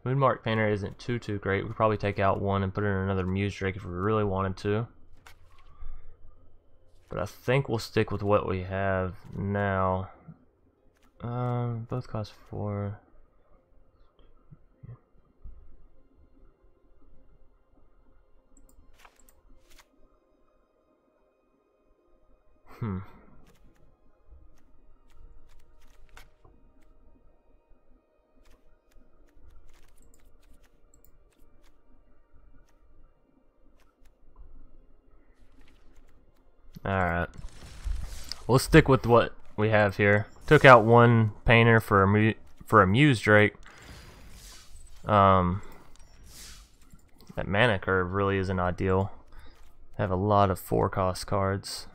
Moonmark Painter isn't too great. We'd probably take out 1 and put in another Muse Drake if we really wanted to. But I think we'll stick with what we have now. Both cost 4. Alright. We'll stick with what we have here. Took out 1 painter for a Muse Drake. That mana curve really isn't ideal. Have a lot of 4-cost cards.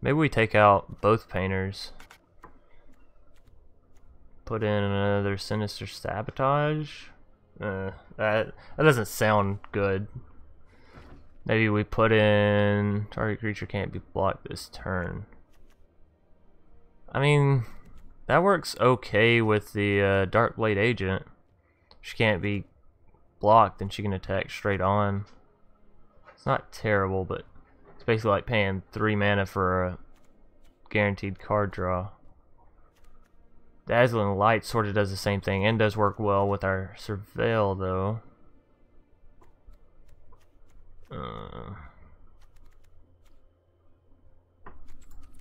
Maybe we take out both painters. Put in another Sinister Sabotage. That doesn't sound good. Maybe we put in target creature can't be blocked this turn. I mean, that works okay with the Dark Blade agent. She can't be blocked and she can attack straight on. It's not terrible, but it's basically like paying 3 mana for a guaranteed card draw. Dazzling Light sort of does the same thing and does work well with our Surveil though.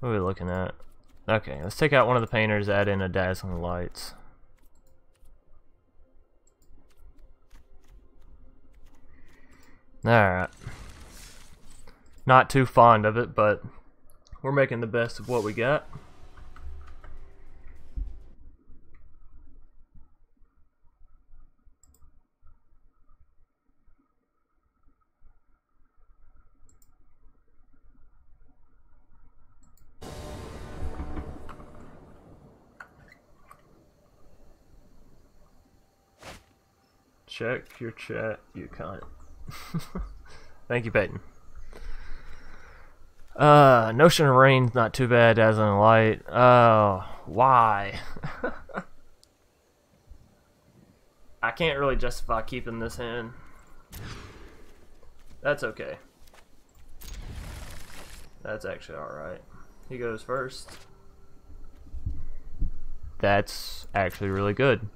What are we looking at? Okay, let's take out one of the painters, add in a Dazzling Lights. Alright. Not too fond of it, but we're making the best of what we got. Check your chat, you cunt. Thank you, Peyton. Notion of Rain's not too bad as in light. Oh, why? I can't really justify keeping this hand. That's okay. That's actually alright. He goes first. That's actually really good.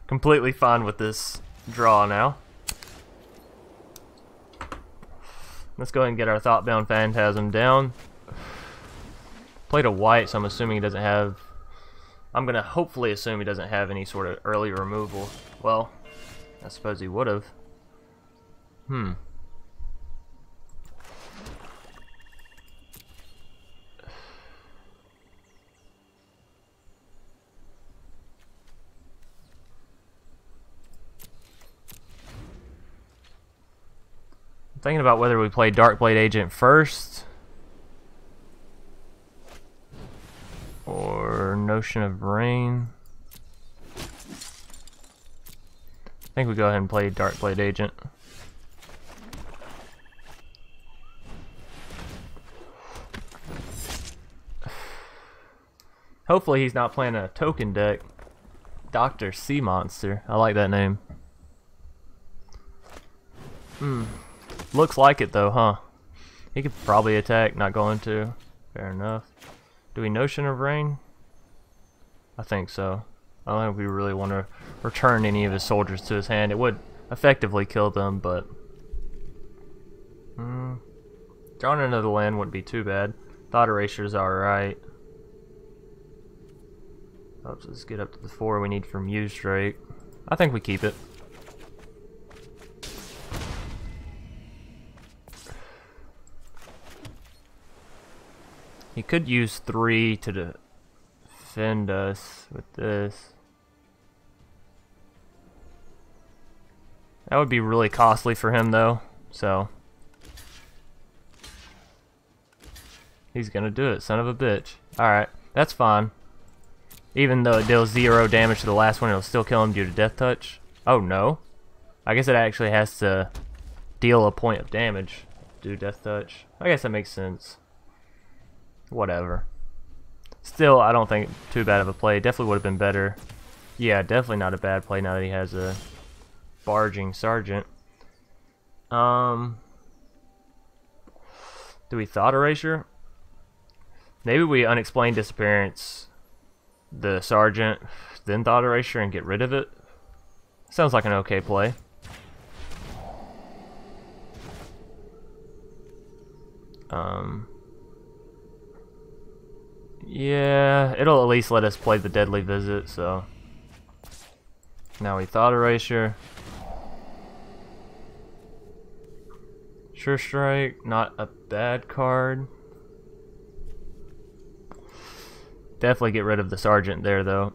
Completely fine with this draw now. Let's go ahead and get our Thoughtbound Phantasm down. Played a white, so I'm assuming he doesn't have... I'm gonna hopefully assume he doesn't have any sort of early removal. Well, I suppose he would have. Thinking about whether we play Darkblade Agent first or Notion of Rain. I think we go ahead and play Darkblade Agent. Hopefully he's not playing a token deck. Dr. Sea Monster. I like that name. Looks like it though, huh? He could probably attack, not going to. Fair enough. Do we Notion of Rain? I think so. I don't think we really want to return any of his soldiers to his hand. It would effectively kill them, but... drawing another land wouldn't be too bad. Thought Eraser's alright. Oops, let's get up to the 4 we need from Muse Drake. I think we keep it. He could use 3 to defend us with this. That would be really costly for him though, so he's gonna do it, son of a bitch. Alright, that's fine. Even though it deals 0 damage to the last one, it'll still kill him due to Death Touch. Oh no. I guess it actually has to deal a point of damage due to Death Touch. I guess that makes sense. Whatever. Still, I don't think too bad of a play. Definitely would have been better. Yeah, definitely not a bad play now that he has a Barging Sergeant. Do we Thought Erasure? Maybe we Unexplained Disappearance the Sergeant, then Thought Erasure and get rid of it. Sounds like an okay play. Yeah, it'll at least let us play the Deadly Visit, so... Now we Thought Erasure. Sure Strike, not a bad card. Definitely get rid of the Sergeant there, though.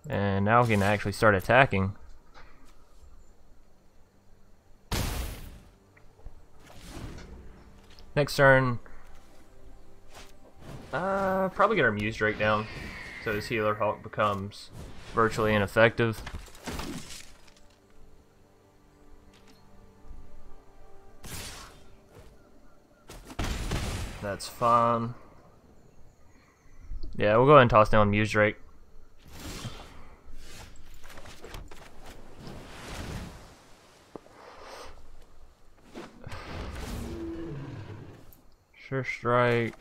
And now we can actually start attacking. Next turn, probably get our Muse Drake down, so his Healer Hawk becomes virtually ineffective. That's fine. Yeah, we'll go ahead and toss down Muse Drake. Sure Strike.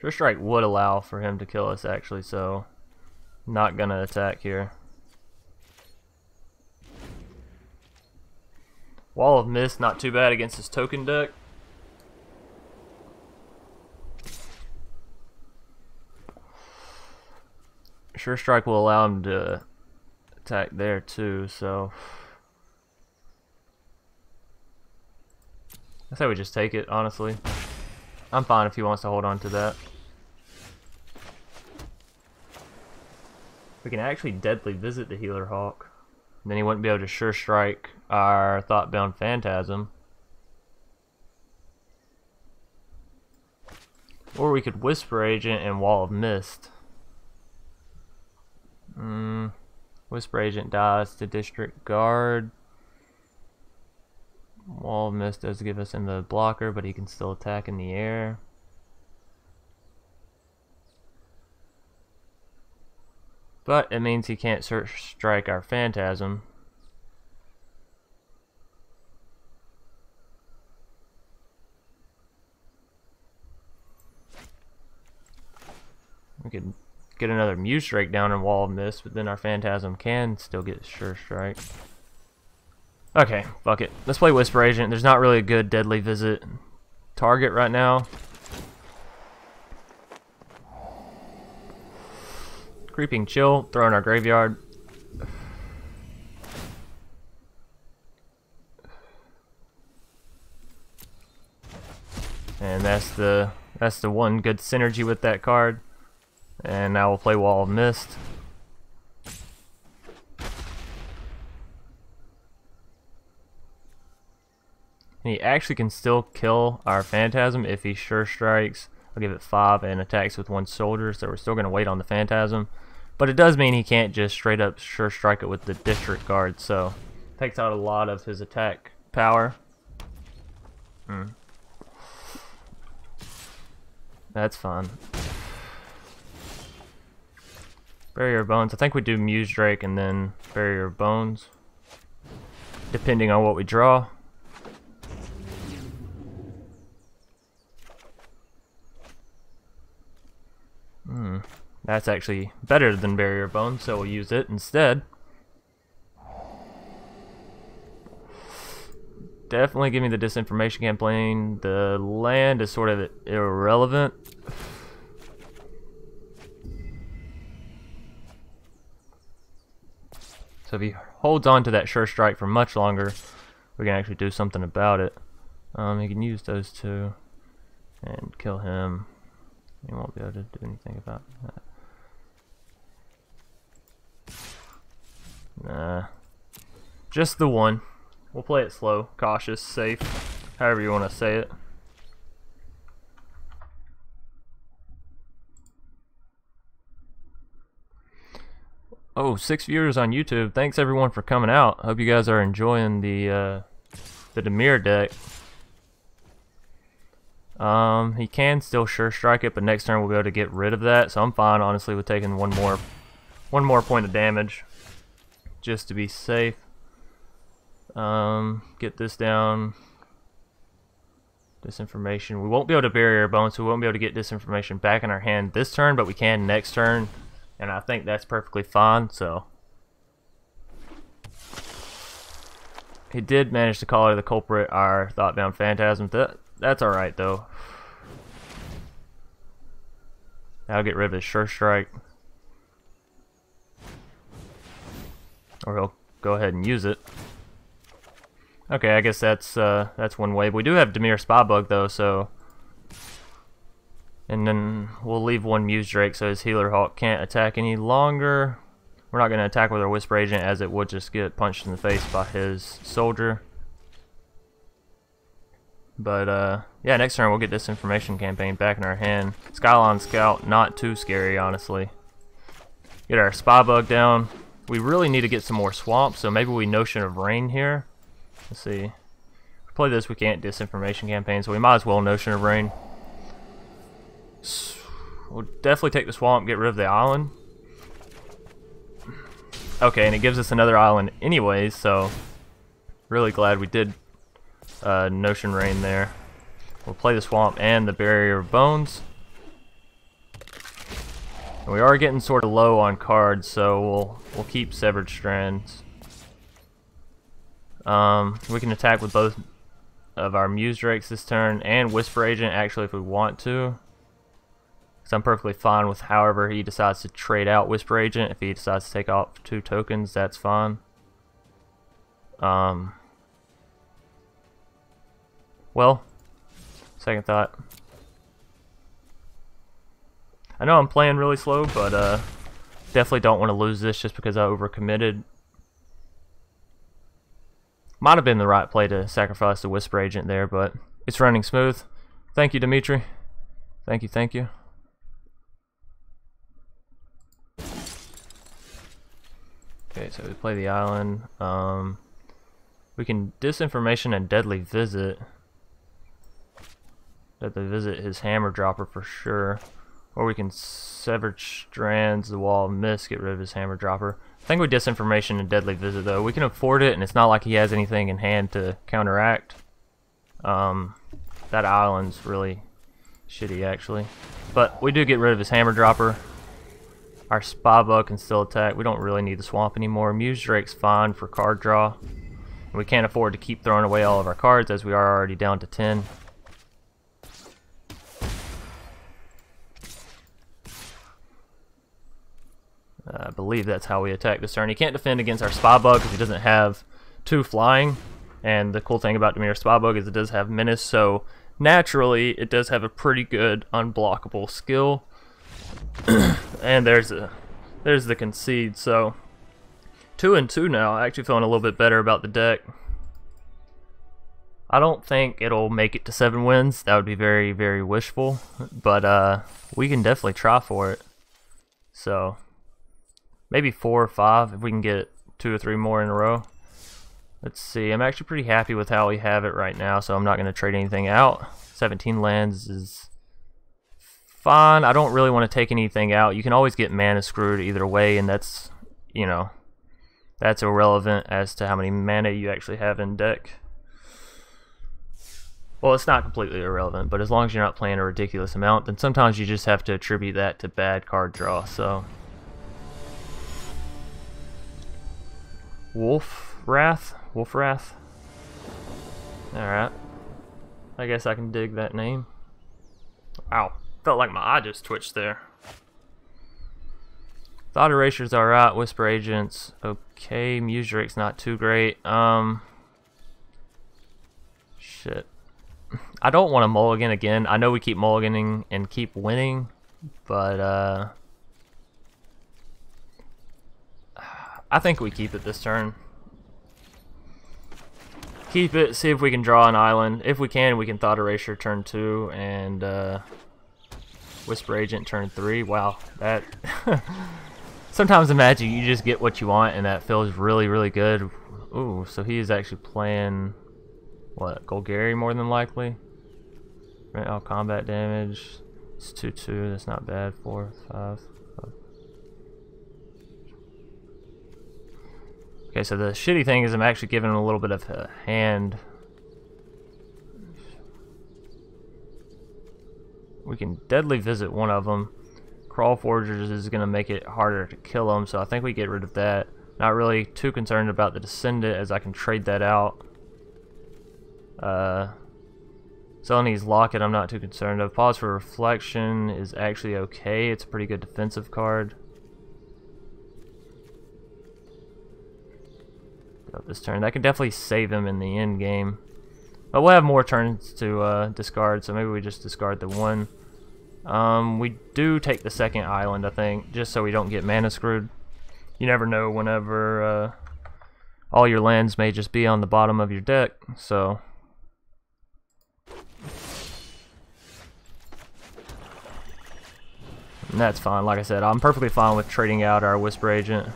Sure Strike would allow for him to kill us actually, so not gonna attack here. Wall of Mist, not too bad against his token deck. Sure Strike will allow him to attack there too, so I say we just take it, honestly. I'm fine if he wants to hold on to that. We can actually deadly visit the Healer Hawk. And then he wouldn't be able to Sure Strike our Thoughtbound Phantasm. Or we could Whisper Agent and Wall of Mist. Whisper Agent dies to District Guard. Wall of Mist does give us in the blocker, but he can still attack in the air. But it means he can't strike our Phantasm. We could get another Muse Strike down in Wall of Mist, but then our Phantasm can still get Sure Strike. Okay, fuck it. Let's play Whisper Agent. There's not really a good Deadly Visit target right now. Creeping Chill, throw in our graveyard. And that's the one good synergy with that card. And now we'll play Wall of Mist. And he actually can still kill our Phantasm if he Sure Strikes. I'll give it 5 and attacks with 1 soldier, so we're still going to wait on the Phantasm. But it does mean he can't just straight up Sure Strike it with the District Guard, so takes out a lot of his attack power. That's fun. Barrier of Bones. I think we do Muse Drake and then Barrier of Bones, depending on what we draw. That's actually better than Barrier of Bones, so we'll use it instead. Definitely give me the Disinformation Campaign. The land is sort of irrelevant. So if he holds on to that Sure Strike for much longer, we can actually do something about it. He can use those two and kill him. He won't be able to do anything about that. Nah. Just the one. We'll play it slow, cautious, safe, however you want to say it. Oh, 6 viewers on YouTube. Thanks everyone for coming out. Hope you guys are enjoying the Dimir deck. He can still Sure Strike it, but next turn we'll be able to get rid of that. So I'm fine, honestly, with taking one more point of damage, just to be safe. Get this down. Disinformation. We won't be able to Barrier Bones, so we won't be able to get Disinformation back in our hand this turn, but we can next turn, and I think that's perfectly fine. So he did manage to call it the culprit, our Thoughtbound Phantasm. That's alright though. That'll get rid of his Sure Strike. Or he'll go ahead and use it. Okay, I guess that's one way. We do have Dimir Spybug though, so, and then we'll leave one Muse Drake so his Healer Hawk can't attack any longer. We're not going to attack with our Whisper Agent, as it would just get punched in the face by his soldier. But yeah, next turn we'll get Disinformation Campaign back in our hand. Skyline Scout, not too scary, honestly. Get our Spybug down. We really need to get some more swamp, so maybe we Notion of Rain here. Let's see. If we play this, we can't Disinformation Campaign, so we might as well Notion of Rain. We'll definitely take the swamp, get rid of the island. Okay, and it gives us another island anyways, so really glad we did Notion Rain there. We'll play the swamp and the Barrier of Bones. And we are getting sort of low on cards, so we'll keep Severed Strands. We can attack with both of our Muse Drakes this turn and Whisper Agent, actually, if we want to. because I'm perfectly fine with however he decides to trade out Whisper Agent. If he decides to take off 2 tokens, that's fine. Well, second thought. I know I'm playing really slow, but definitely don't want to lose this just because I overcommitted. Might have been the right play to sacrifice the Whisper Agent there, but it's running smooth. Thank you, Dimitri. Thank you, thank you. Okay, so we play the island. We can Disinformation and Deadly Visit. Deadly Visit his Hammer Dropper for sure. Or we can Severed Strands, the Wall of Mist, get rid of his Hammer Dropper. I think we Disinformation and Deadly Visit though. We can afford it, and it's not like he has anything in hand to counteract. That island's really shitty actually. But we do get rid of his Hammer Dropper. Our Spy Bug can still attack. We don't really need the swamp anymore. Muse Drake's fine for card draw. We can't afford to keep throwing away all of our cards as we are already down to 10. I believe that's how we attack this turn. He can't defend against our Spy Bug because he doesn't have 2 flying. And the cool thing about Demir's Spy Bug is it does have Menace, so naturally it does have a pretty good unblockable skill. And there's the concede. So 2-2 now. Actually feeling a little bit better about the deck. I don't think it'll make it to 7 wins. That would be very, very wishful. But we can definitely try for it. So maybe 4 or 5 if we can get 2 or 3 more in a row. Let's see. I'm actually pretty happy with how we have it right now, so I'm not going to trade anything out. 17 lands is fine. I don't really want to take anything out. You can always get mana screwed either way, and that's, you know, that's irrelevant as to how many mana you actually have in deck. Well, it's not completely irrelevant, but as long as you're not playing a ridiculous amount, then sometimes you just have to attribute that to bad card draw. So Wolf Wrath. Alright. I guess I can dig that name. Wow. Felt like my eye just twitched there. Thought Eraser's alright. Whisper Agent's okay. Muse Drake's not too great. Shit. I don't want to mulligan again. I know we keep mulliganing and keep winning, but I think we keep it this turn. Keep it, see if we can draw an island. If we can Thought Eraser turn 2 and Whisper Agent turn 3. Wow, that sometimes in Magic you just get what you want and that feels really, really good. Ooh, so he is actually playing what, Golgari more than likely. Right, all combat damage. It's 2/2, that's not bad. 4, 5. Okay, so the shitty thing is I'm actually giving him a little bit of a hand. We can Deadly Visit one of them. Crawl Forgers is going to make it harder to kill him, so I think we get rid of that. Not really too concerned about the Descendant as I can trade that out. Seleni's Locket I'm not too concerned of. Pause for Reflection is actually okay. It's a pretty good defensive card. This turn. That can definitely save him in the end game. But we'll have more turns to discard, so maybe we just discard the one. We do take the second island, I think, just so we don't get mana screwed. You never know whenever all your lands may just be on the bottom of your deck, so. And that's fine. Like I said, I'm perfectly fine with trading out our Whisper Agent.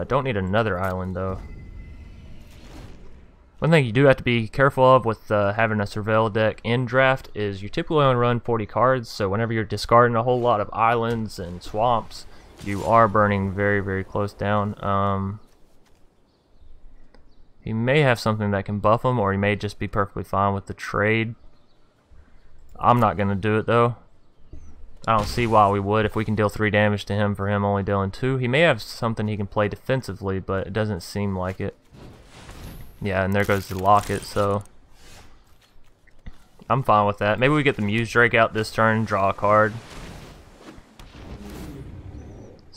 Don't need another island, though. One thing you do have to be careful of with having a Surveil deck in draft is you typically only run 40 cards, so whenever you're discarding a whole lot of islands and swamps, you are burning very, very close down. He may have something that can buff him, or he may just be perfectly fine with the trade. I'm not going to do it, though. I don't see why we would if we can deal 3 damage to him for him only dealing 2. He may have something he can play defensively, but it doesn't seem like it. Yeah, and there goes the Locket, so I'm fine with that. Maybe we get the Muse Drake out this turn, draw a card.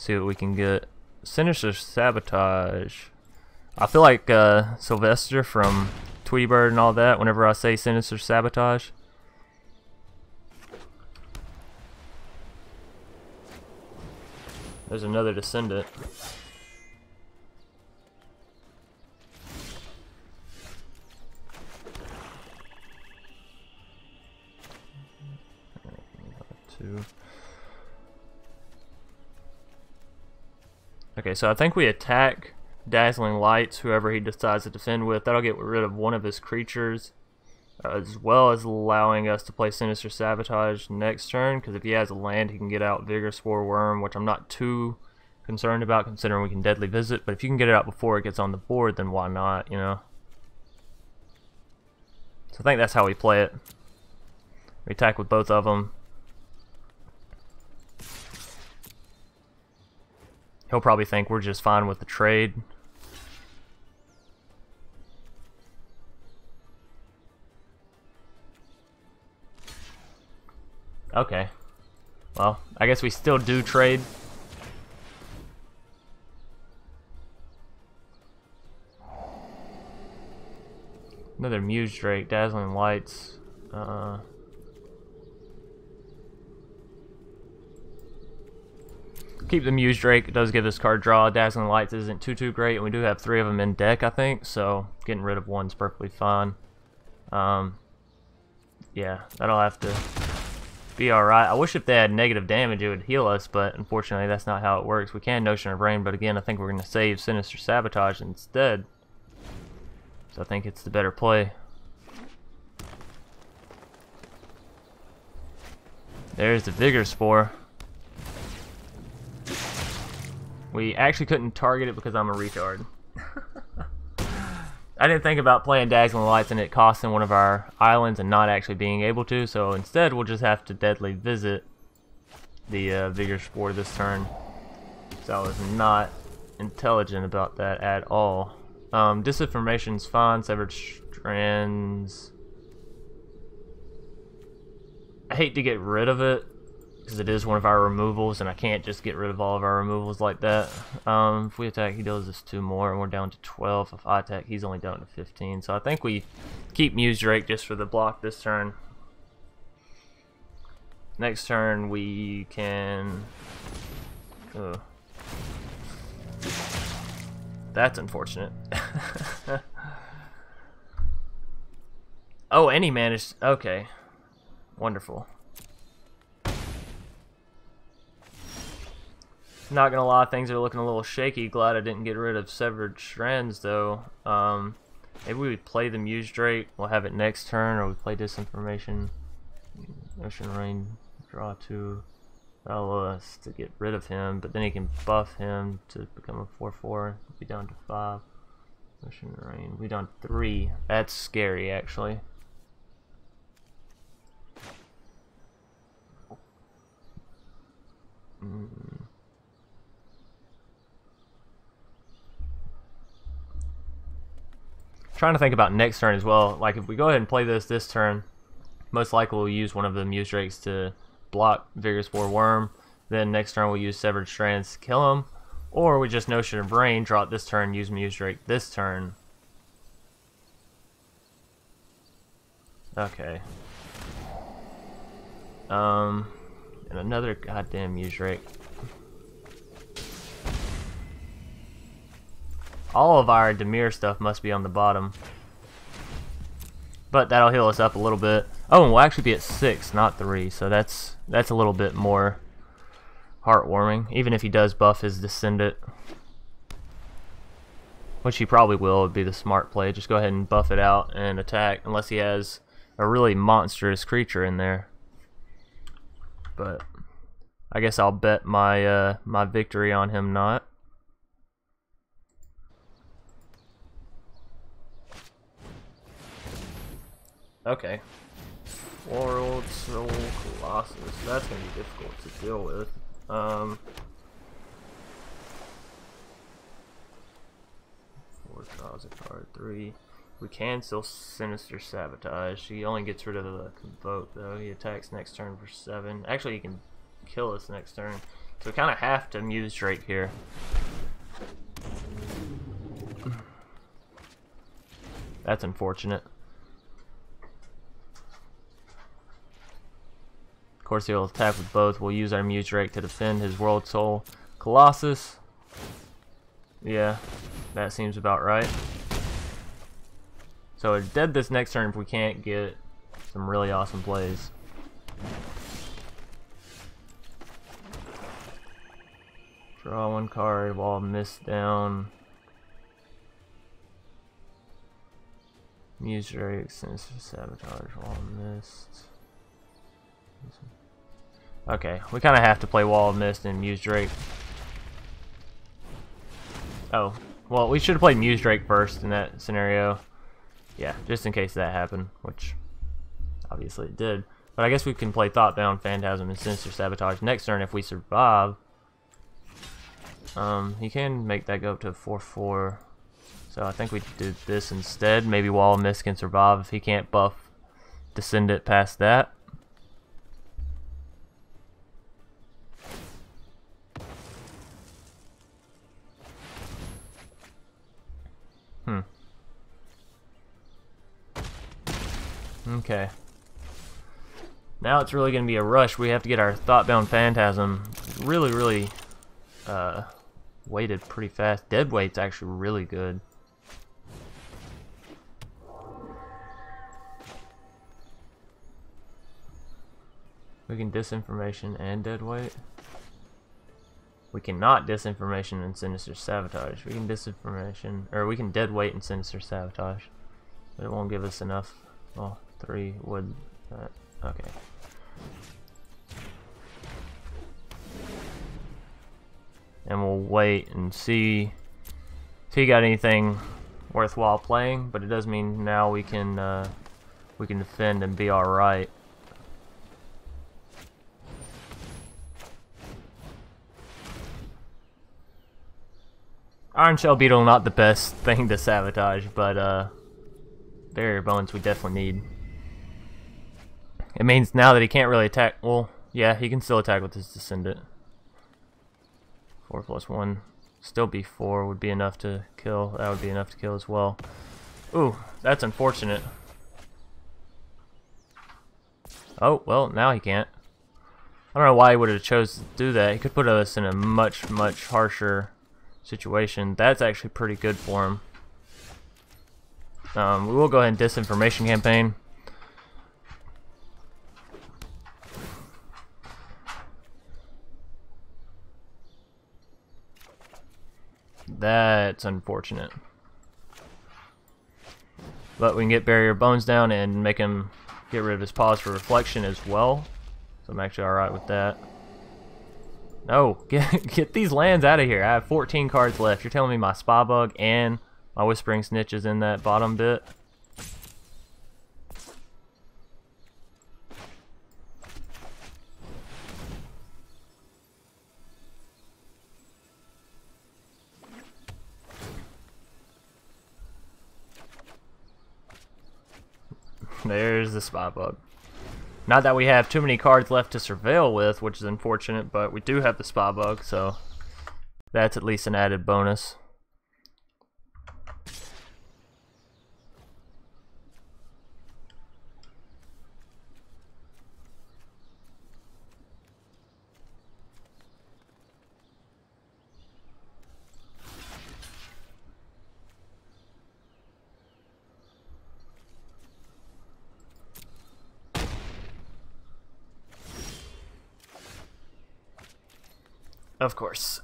See what we can get. Sinister Sabotage. I feel like Sylvester from Tweety Bird and all that whenever I say Sinister Sabotage. There's another Descendant. Okay, so I think we attack Dazzling Lights, whoever he decides to defend with. That'll get rid of one of his creatures, as well as allowing us to play Sinister Sabotage next turn, because if he has a land, he can get out Vigor Spore Worm, which I'm not too concerned about, considering we can Deadly Visit. But if you can get it out before it gets on the board, then why not, you know? So I think that's how we play it. We attack with both of them. He'll probably think we're just fine with the trade. Okay. Well, I guess we still do trade. Another Muse Drake, Dazzling Lights. Keep the Muse Drake. It does give this card draw. Dazzling Lights isn't too great, and we do have 3 of them in deck, I think, so getting rid of one's perfectly fine. Yeah, that'll have to be alright. I wish if they had negative damage it would heal us, but unfortunately that's not how it works. We can Notion of Rain, but again I think we're going to save Sinister Sabotage instead. So I think it's the better play. There's the Vigor Spore. We actually couldn't target it because I'm a retard. I didn't think about playing Dazzling Lights and it costing one of our islands and not actually being able to, so instead we'll just have to Deadly Visit the Vigor Spore this turn. So I was not intelligent about that at all. Disinformation's fine. Severed Strands. I hate to get rid of it because it is one of our removals, and I can't just get rid of all of our removals like that. If we attack, he deals us 2 more, and we're down to 12. If I attack, he's only down to 15. So I think we keep Muse Drake just for the block this turn. Next turn, we can... That's unfortunate. Oh, and he managed... Okay. Wonderful. Not gonna lie, things are looking a little shaky. Glad I didn't get rid of Severed Strands though. Maybe we play the Muse Drake. We'll have it next turn, or we play Disinformation. Ocean Rain, draw 2. Allow us to get rid of him, but then he can buff him to become a 4/4. Be down to 5. Ocean Rain. We down to 3. That's scary, actually. Trying to think about next turn as well. Like if we go ahead and play this turn, most likely we'll use one of the Muse Drakes to block Vigor Spore Worm. Then next turn we'll use Severed Strands to kill him, or we just Notion of Rain, draw it this turn, use Muse Drake this turn. Okay. And another goddamn Muse Drake. All of our Demir stuff must be on the bottom. But that'll heal us up a little bit. Oh, and we'll actually be at 6, not 3. So that's a little bit more heartwarming. Even if he does buff his Descendant. Which he probably will, would be the smart play. Just go ahead and buff it out and attack. Unless he has a really monstrous creature in there. But I guess I'll bet my my victory on him not. Okay. World Soul Colossus. That's gonna be difficult to deal with. Four draws a card. 3. We can still Sinister Sabotage. He only gets rid of the Convoke though. He attacks next turn for 7. Actually, he can kill us next turn. So we kind of have to Muse Drake here. That's unfortunate. Of course, he'll attack with both. We'll use our Muse Drake to defend his World Soul Colossus. Yeah, that seems about right. So it's dead this next turn if we can't get some really awesome plays. Draw one card, Wall of Mist down. Muse Drake, Sinister Sabotage, Wall of Mist. Okay, we kind of have to play Wall of Mist and Muse Drake. Oh, well, we should have played Muse Drake first in that scenario. Yeah, just in case that happened, which obviously it did. But I guess we can play Thoughtbound, Phantasm, and Sinister Sabotage next turn if we survive. He can make that go up to 4/4. So I think we do this instead. Maybe Wall of Mist can survive if he can't buff Descend it past that. Okay. Now it's really going to be a rush. We have to get our Thoughtbound Phantasm really weighted pretty fast. Dead weight's actually really good. We can Disinformation and Dead weight. We cannot Disinformation and Sinister Sabotage. We can Disinformation, or we can Dead weight and Sinister Sabotage. But it won't give us enough. Well, 3 would. Okay. And we'll wait and see if he got anything worthwhile playing. But it does mean now we can defend and be all right. Iron Shell Beetle, not the best thing to sabotage, but Barrier Bones we definitely need. It means now that he can't really attack. Well, yeah, he can still attack with his Descendant. 4+1, still be 4 would be enough to kill. That would be enough to kill as well. Ooh, that's unfortunate. Oh well, now he can't. I don't know why he would have chose to do that. He could put us in a much harsher situation. That's actually pretty good for him. We will go ahead and Disinformation Campaign. That's unfortunate. But we can get Barrier Bones down and make him get rid of his Pause for Reflection as well. So I'm actually alright with that. No, get these lands out of here. I have 14 cards left. You're telling me my Spy Bug and my Whispering Snitch is in that bottom bit? There's the Spy Bug. Not that we have too many cards left to surveil with, which is unfortunate, but we do have the Spy Bug, so that's at least an added bonus. Of course.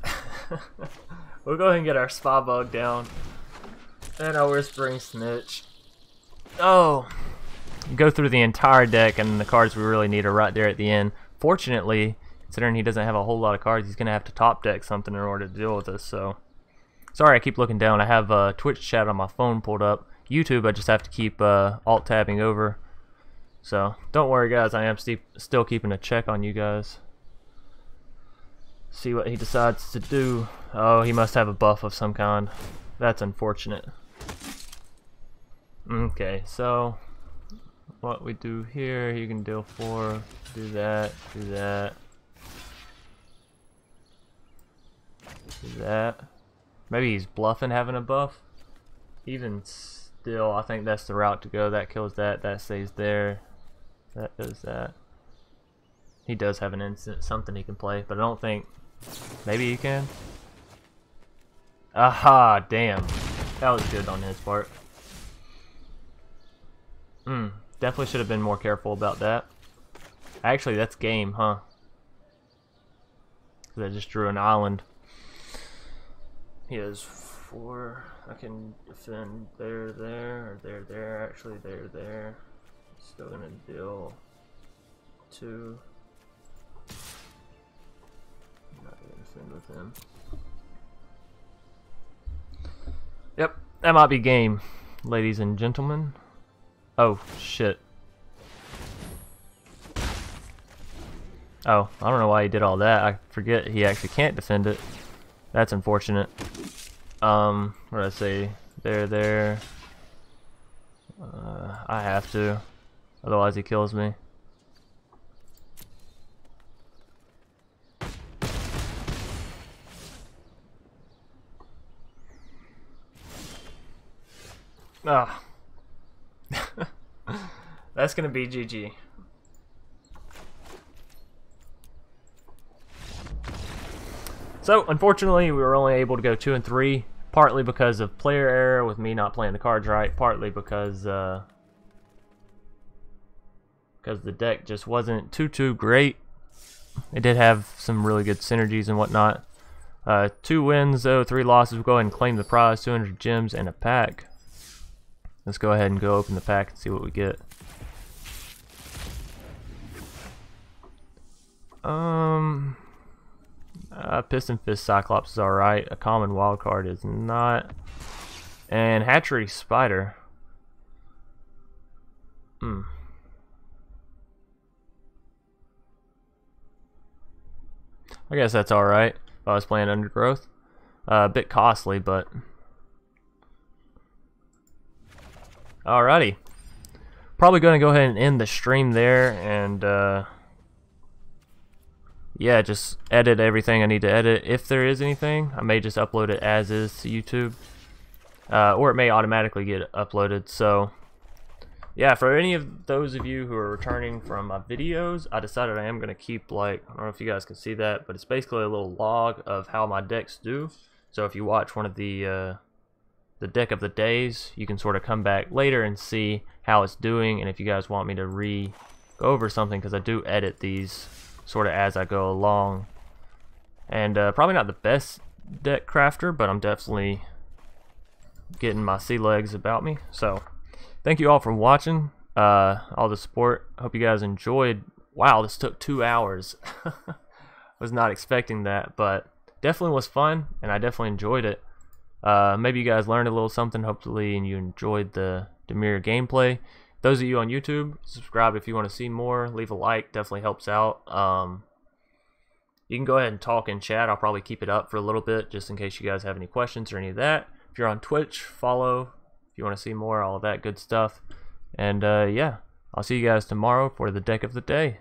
We'll go ahead and get our Spy Bug down. And our Whispering Snitch. Oh! Go through the entire deck, and the cards we really need are right there at the end. Fortunately, considering he doesn't have a whole lot of cards, he's going to have to top deck something in order to deal with this, so... Sorry, I keep looking down. I have Twitch chat on my phone pulled up. YouTube, I just have to keep alt-tabbing over. So, don't worry, guys. I am still keeping a check on you guys. See what he decides to do. Oh, he must have a buff of some kind. That's unfortunate. Okay, so what we do here, you can deal 4, do that, do that. that. Maybe he's bluffing having a buff. Even still, I think that's the route to go. That kills that. That stays there. That does that. He does have an instant, something he can play, but I don't think... Maybe he can? Aha, damn. That was good on his part. Definitely should have been more careful about that. Actually, that's game, huh? Because I just drew an island. He has 4. I can defend there, or there. Actually, there. Still gonna deal 2. I'm not gonna defend with him. Yep, that might be game, ladies and gentlemen. Oh, shit. Oh, I don't know why he did all that. I forget he actually can't defend it. That's unfortunate. What did I say? There. I have to. Otherwise he kills me. Ah. That's gonna be GG. So, unfortunately, we were only able to go 2 and 3, partly because of player error with me not playing the cards right, partly because the deck just wasn't too great. It did have some really good synergies and whatnot. 2 wins, though, 3 losses. We'll go ahead and claim the prize, 200 gems and a pack. Let's go ahead and go open the pack and see what we get. Piston Fist Cyclops is alright. A common wild card is not. And Hatchery Spider. I guess that's alright. If I was playing Undergrowth. A bit costly, but... Alrighty. Probably going to go ahead and end the stream there and... yeah, just edit everything I need to edit. If there is anything, I may just upload it as is to YouTube. Or it may automatically get uploaded. So, yeah, for any of those of you who are returning from my videos, I decided I am going to keep, like, I don't know if you guys can see that, but it's basically a little log of how my decks do. So if you watch one of the deck of the days, you can sort of come back later and see how it's doing. And if you guys want me to go over something, because I do edit these sort of as I go along. And probably not the best deck crafter, but I'm definitely getting my sea legs about me. So thank you all for watching, all the support. Hope you guys enjoyed. Wow, this took 2 hours. Was not expecting that, but definitely was fun, and I definitely enjoyed it. Maybe you guys learned a little something, hopefully, and you enjoyed the Dimir gameplay. Those of you on YouTube, subscribe if you want to see more. Leave a like, definitely helps out. You can go ahead and talk in chat. I'll probably keep it up for a little bit just in case you guys have any questions or any of that. If you're on Twitch, follow if you want to see more, all of that good stuff. And yeah, I'll see you guys tomorrow for the deck of the day.